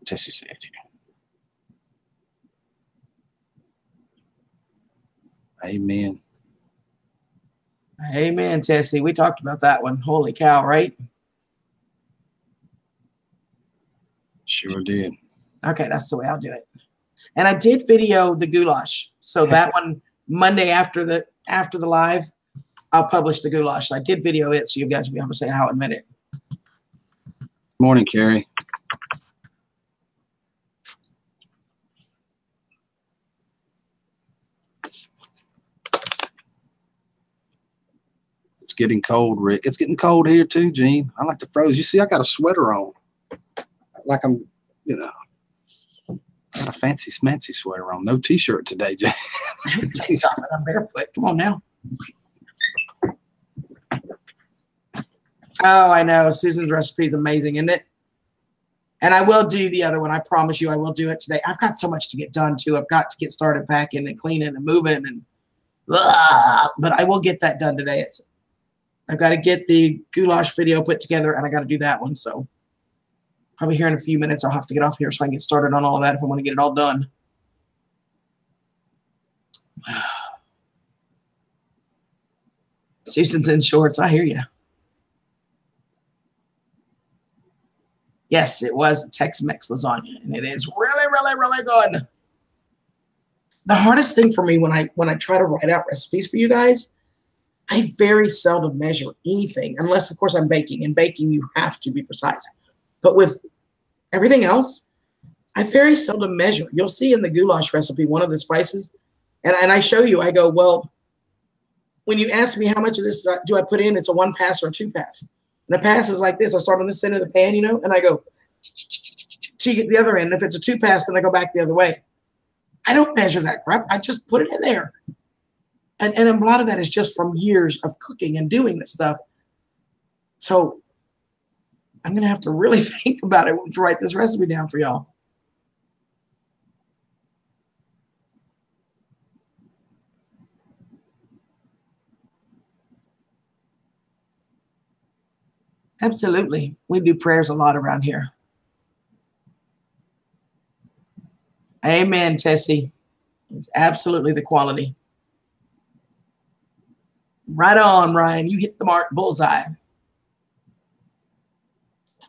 Tessie said here. Amen. Amen, Tessie. We talked about that one. Holy cow, right? Sure did. Okay, that's the way I'll do it. And I did video the goulash. So that one, Monday after the live, I'll publish the goulash. I did video it, so you guys will be able to say how I made it. Morning, Carrie. It's getting cold, Rick. It's getting cold here too, Gene. I like the froze. You see, I got a sweater on. Like I'm, you know, got a fancy smancy sweater on. No t-shirt today, Jay. I'm barefoot. Come on now. Oh, I know. Susan's recipe is amazing, isn't it? And I will do the other one. I promise you I will do it today. I've got so much to get done, too. I've got to get started packing and cleaning and moving. But I will get that done today. I've got to get the goulash video put together, and I got to do that one. So probably here in a few minutes, I'll have to get off here so I can get started on all of that if I want to get it all done. Susan's in shorts. I hear you. Yes, it was Tex-Mex lasagna, and it is really, really, really good. The hardest thing for me when I try to write out recipes for you guys, I very seldom measure anything, unless, of course, I'm baking. In baking, you have to be precise. But with everything else, I very seldom measure. You'll see in the goulash recipe one of the spices, and I show you, I go, well, when you ask me how much of this do I put in, it's a 1 pass or a 2 pass. And a pass is like this. I start on this end of the pan, you know, and I go to the other end. If it's a 2 pass, then I go back the other way. I don't measure that crap. I just put it in there. And a lot of that is just from years of cooking and doing this stuff. So I'm going to have to really think about it to write this recipe down for y'all. Absolutely. We do prayers a lot around here. Amen, Tessie. It's absolutely the quality. Right on, Ryan. You hit the mark, bullseye.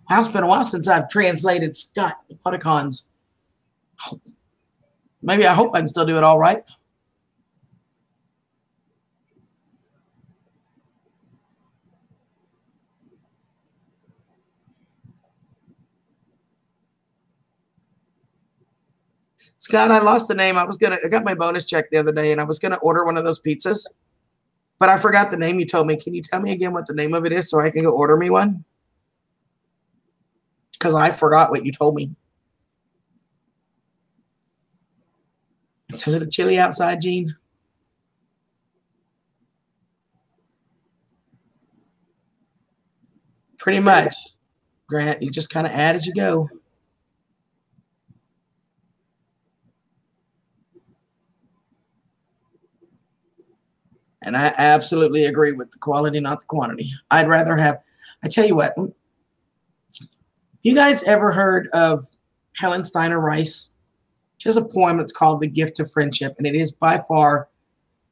Wow, it's been a while since I've translated Scott Putticon's. Maybe I hope I can still do it all right. Scott, I lost the name. I got my bonus check the other day, and I was gonna order one of those pizzas, but I forgot the name you told me. Can you tell me again what the name of it is so I can go order me one? Because I forgot what you told me. It's a little chilly outside, Gene. Pretty much, Grant. You just kind of add as you go. And I absolutely agree with the quality, not the quantity. I'd rather have, I tell you what, you guys ever heard of Helen Steiner Rice? She has a poem that's called The Gift of Friendship, and it is by far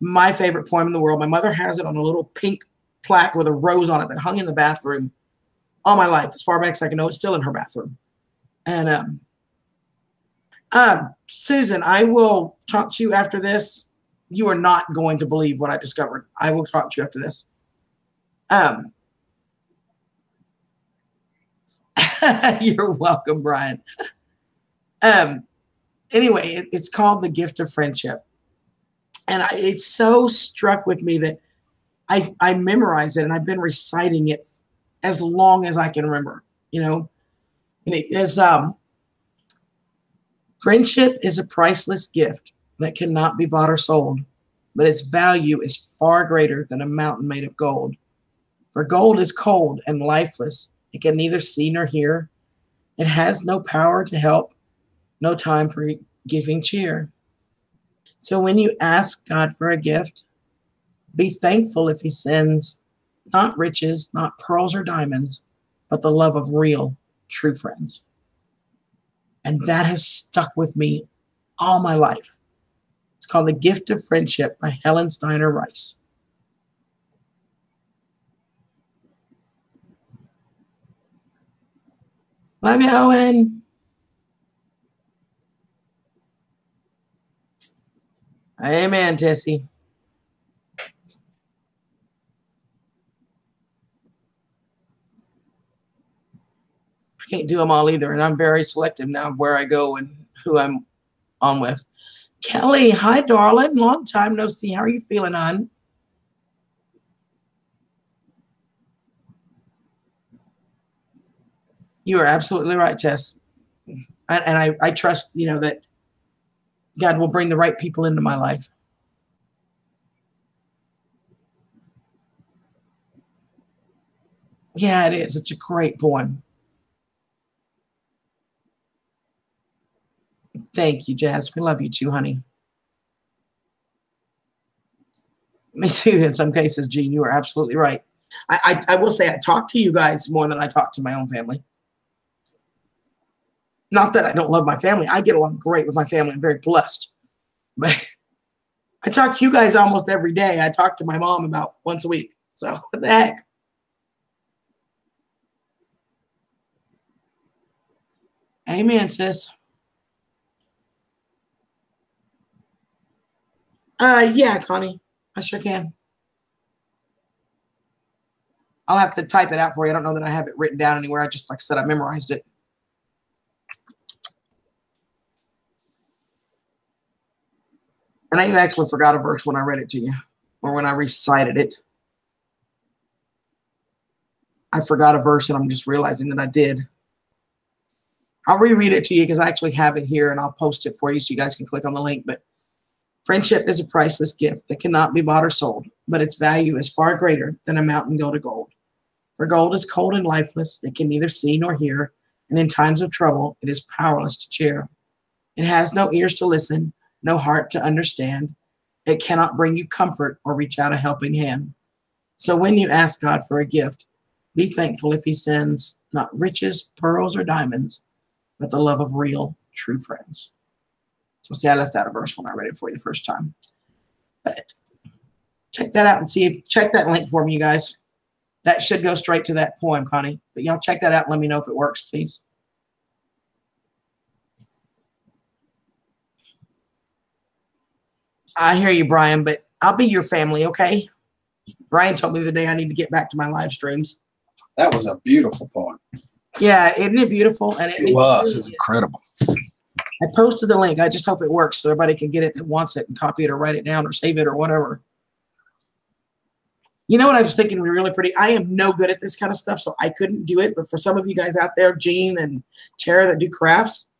my favorite poem in the world. My mother has it on a little pink plaque with a rose on it that hung in the bathroom all my life. As far back as I can know, it's still in her bathroom. And Susan, I will talk to you after this. You are not going to believe what I discovered. I will talk to you after this. You're welcome, Brian. Anyway, it's called The Gift of Friendship. And it's so struck with me that I memorized it, and I've been reciting it as long as I can remember, you know. And it is, friendship is a priceless gift that cannot be bought or sold, but its value is far greater than a mountain made of gold. For gold is cold and lifeless. It can neither see nor hear. It has no power to help, no time for giving cheer. So when you ask God for a gift, be thankful if he sends not riches, not pearls or diamonds, but the love of real, true friends. And that has stuck with me all my life. It's called The Gift of Friendship by Helen Steiner Rice. Love you, Owen. Amen, Tessie. I can't do them all either, and I'm very selective now of where I go and who I'm on with. Kelly, hi, darling. Long time no see. How are you feeling, hon? You are absolutely right, Tess. And I trust, you know, that God will bring the right people into my life. Yeah, it is. It's a great poem. Thank you, Jazz. We love you too, honey. Me too, in some cases, Gene. You are absolutely right. I will say I talk to you guys more than I talk to my own family. Not that I don't love my family. I get along great with my family. I'm very blessed. But I talk to you guys almost every day. I talk to my mom about once a week. So what the heck? Amen, sis. Yeah, Connie. I sure can. I'll have to type it out for you. I don't know that I have it written down anywhere. I just, like I said, I memorized it. And I actually forgot a verse when I read it to you, or when I recited it. I forgot a verse, and I'm just realizing that I did. I'll reread it to you because I actually have it here, and I'll post it for you so you guys can click on the link. But friendship is a priceless gift that cannot be bought or sold, but its value is far greater than a mountain go to gold. For gold is cold and lifeless. It can neither see nor hear, and in times of trouble, it is powerless to cheer. It has no ears to listen, no heart to understand. It cannot bring you comfort or reach out a helping hand. So when you ask God for a gift, be thankful if he sends not riches, pearls, or diamonds, but the love of real, true friends. So see, I left out a verse when I read it for you the first time. But check that out and see. Check that link for me, you guys. That should go straight to that poem, Connie. But y'all check that out and let me know if it works, please. I hear you, Brian, but I'll be your family, okay? Brian told me the day I need to get back to my live streams. That was a beautiful poem. Yeah, isn't it beautiful? And It was. It was incredible. I posted the link. I just hope it works so everybody can get it that wants it and copy it or write it down or save it or whatever. You know what I was thinking would be really pretty? I am no good at this kind of stuff, so I couldn't do it. But for some of you guys out there, Gene and Tara, that do crafts,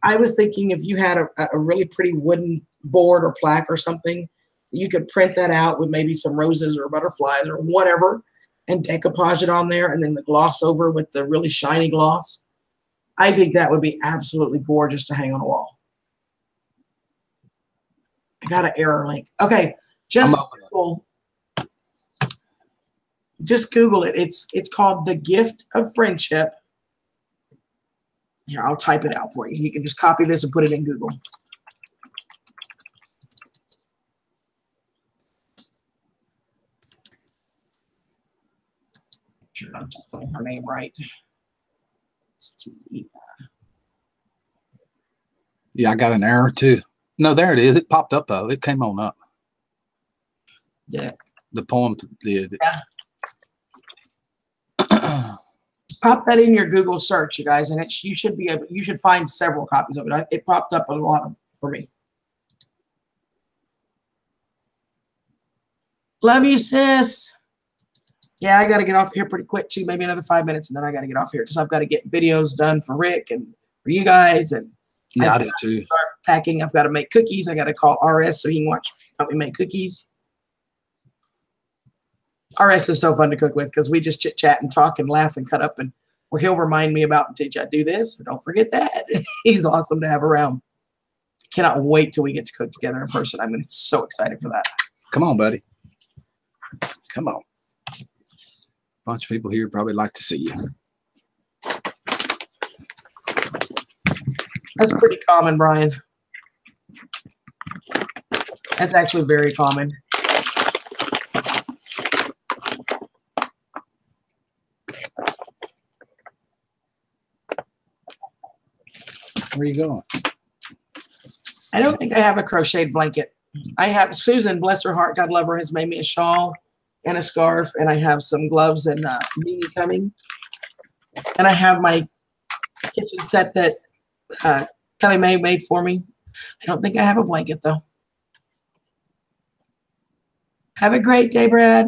I was thinking if you had a really pretty wooden board or plaque or something, you could print that out with maybe some roses or butterflies or whatever and decoupage it on there and then the gloss over with the really shiny gloss. I think that would be absolutely gorgeous to hang on a wall. I got an error link. Okay, just Google it. It's called The Gift of Friendship. Here, I'll type it out for you. You can just copy this and put it in Google. I'm spelling her name right. Yeah, I got an error too. No, there it is. It popped up though. It came on up. Yeah. The poem did. Yeah. Pop that in your Google search, you guys, and you should find several copies of it. It popped up a lot for me. Love you, sis. Yeah, I got to get off here pretty quick too. Maybe another 5 minutes, and then I got to get off here because I've got to get videos done for Rick and for you guys. And yeah, I do too. Start packing. I've got to make cookies. I got to call RS so he can help me make cookies. RS is so fun to cook with because we just chit chat and talk and laugh and cut up, and where he'll remind me about, did you do this? Don't forget that. He's awesome to have around. Cannot wait till we get to cook together in person. I'm so excited for that. Come on, buddy. Come on. Bunch of people here probably like to see you. That's pretty common, Brian. That's actually very common. Where are you going? I don't think I have a crocheted blanket. I have Susan, bless her heart, God love her, has made me a shawl and a scarf, and I have some gloves and beanie coming. And I have my kitchen set that Kelly May made for me. I don't think I have a blanket though. Have a great day, Brad.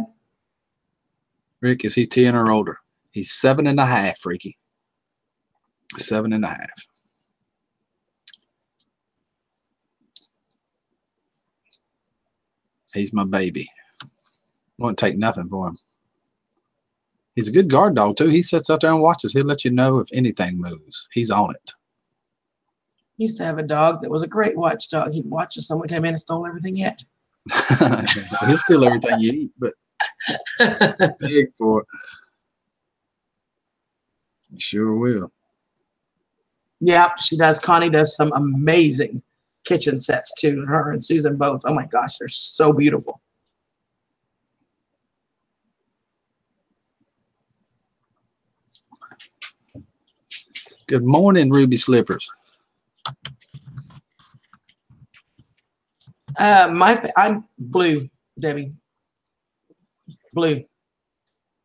Rick, is he 10 or older? He's 7.5, Freaky. 7.5. He's my baby. Won't take nothing for him. He's a good guard dog too. He sits out there and watches. He'll let you know if anything moves. He's on it. Used to have a dog that was a great watchdog. He'd watch if someone came in and stole everything he had. He'll steal everything you eat, but big for it. He sure will. Yeah, she does. Connie does some amazing kitchen sets too. Her and Susan both. Oh my gosh, they're so beautiful. Good morning, Ruby Slippers. I'm blue, Debbie. Blue.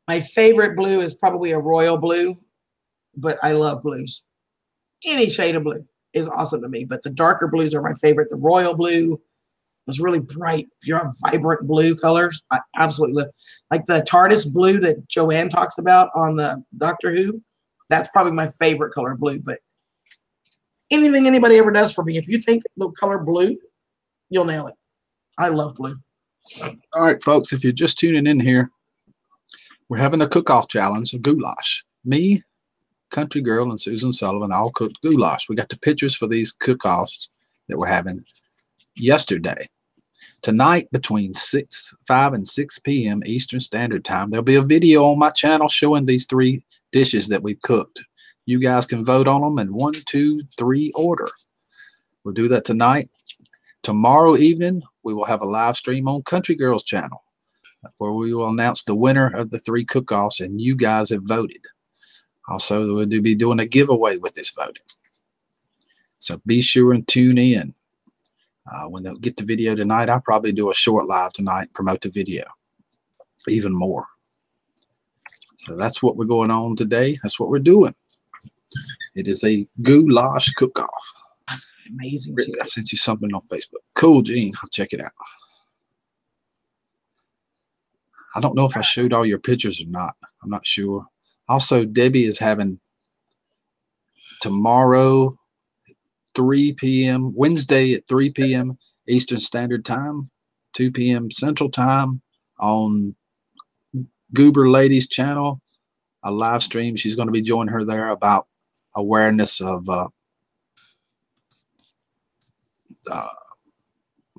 My favorite blue is probably a royal blue, but I love blues. Any shade of blue is awesome to me, but the darker blues are my favorite. The royal blue, those really bright, pure, vibrant blue colors, I absolutely love. Like the TARDIS blue that Joanne talks about on the Doctor Who, that's probably my favorite color blue. But anything anybody ever does for me, if you think the color blue, you'll nail it. I love blue. All right, folks, if you're just tuning in here, we're having a cook-off challenge of goulash. Me, Country Girl, and Susan Sullivan all cooked goulash. We got the pictures for these cook-offs that we're having yesterday. Tonight, between 5 and 6 p.m. Eastern Standard Time, there'll be a video on my channel showing these 3 dishes that we've cooked. You guys can vote on them in 1, 2, 3 order. We'll do that tonight. Tomorrow evening, we will have a live stream on Country Girl's channel where we will announce the winner of the 3 cook-offs, and you guys have voted. Also, we'll be doing a giveaway with this voting. So be sure and tune in. When they get the video tonight, I'll probably do a short live tonight, promote the video even more. So that's what we're going on today. That's what we're doing. It is a goulash cook-off. Amazing. Rick, I sent you something on Facebook. Cool, Gene. I'll check it out. I don't know if I showed all your pictures or not. I'm not sure. Also, Debbie is having tomorrow, 3 p.m., Wednesday at 3 p.m. Eastern Standard Time, 2 p.m. Central Time on Goober Ladies channel, a live stream. She's going to be joining her there about awareness of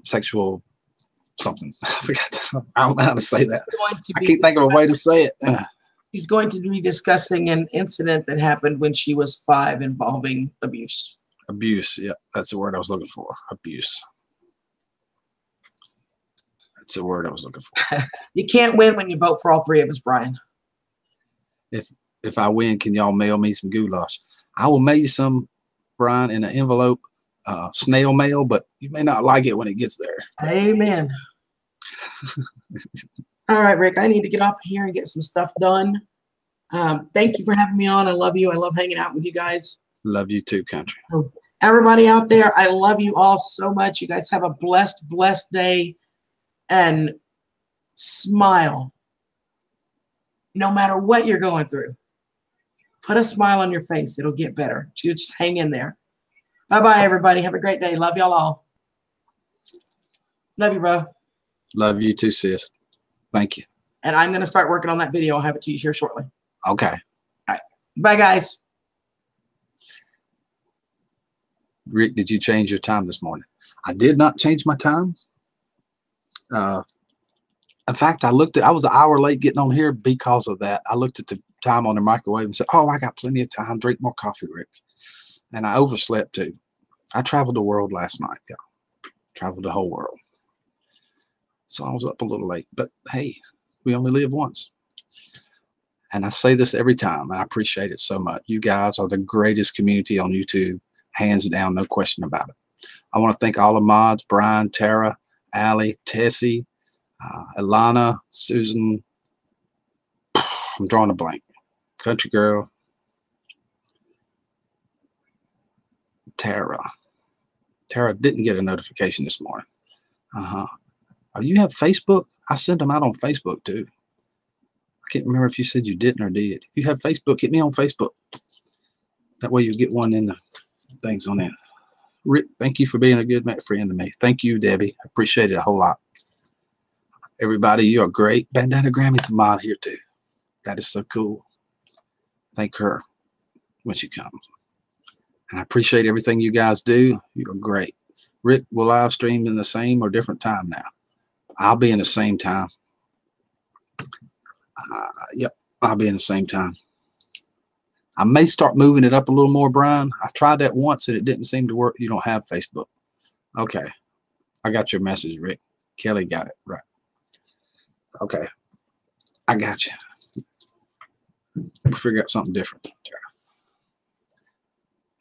sexual something. I forgot. I don't know how to say that. I can't think of a way to say it. She's going to be discussing an incident that happened when she was 5 involving abuse. Abuse. Yeah, that's the word I was looking for. Abuse. That's the word I was looking for. You can't win when you vote for all 3 of us, Brian. if I win, can y'all mail me some goulash? I will mail you some, Brian, in an envelope, snail mail, but you may not like it when it gets there. Amen. All right, Rick, I need to get off here and get some stuff done. Thank you for having me on. I love you. I love hanging out with you guys. Love you too, country. So everybody out there, I love you all so much. You guys have a blessed, blessed day, and smile. No matter what you're going through, put a smile on your face. It'll get better. Just hang in there. Bye-bye, everybody. Have a great day. Love y'all all. Love you, bro. Love you too, sis. Thank you. And I'm going to start working on that video. I'll have it to you here shortly. Okay. All right. Bye, guys. Rick, did you change your time this morning? I did not change my time. In fact, I was an hour late getting on here because of that. I looked at the time on the microwave and said, oh, I got plenty of time. Drink more coffee, Rick. And I overslept too. I traveled the world last night, y'all. Traveled the whole world. So I was up a little late. But hey, we only live once. And I say this every time. I appreciate it so much. You guys are the greatest community on YouTube. Hands down, no question about it. I want to thank all the mods, Brian, Tara, Allie, Tessie, Ilana, Susan. I'm drawing a blank. Country Girl. Tara. Tara didn't get a notification this morning. Oh, you have Facebook? I sent them out on Facebook too. I can't remember if you said you didn't or did. If you have Facebook, hit me on Facebook. That way you get one in the things on it. Rick, thank you for being a good friend to me. Thank you, Debbie. I appreciate it a whole lot. Everybody, you are great. Bandana Grammy's a mod here too. That is so cool. Thank her when she comes. And I appreciate everything you guys do. You're great. Rick will live stream in the same or different time now. I'll be in the same time. Yep, I'll be in the same time. I may start moving it up a little more, Brian. I tried that once and it didn't seem to work. You don't have Facebook. Okay. I got your message, Rick. Kelly got it. Right. Okay. I got you. We'll figure out something different.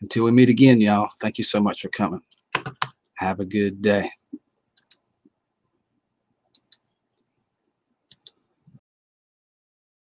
Until we meet again, y'all, thank you so much for coming. Have a good day.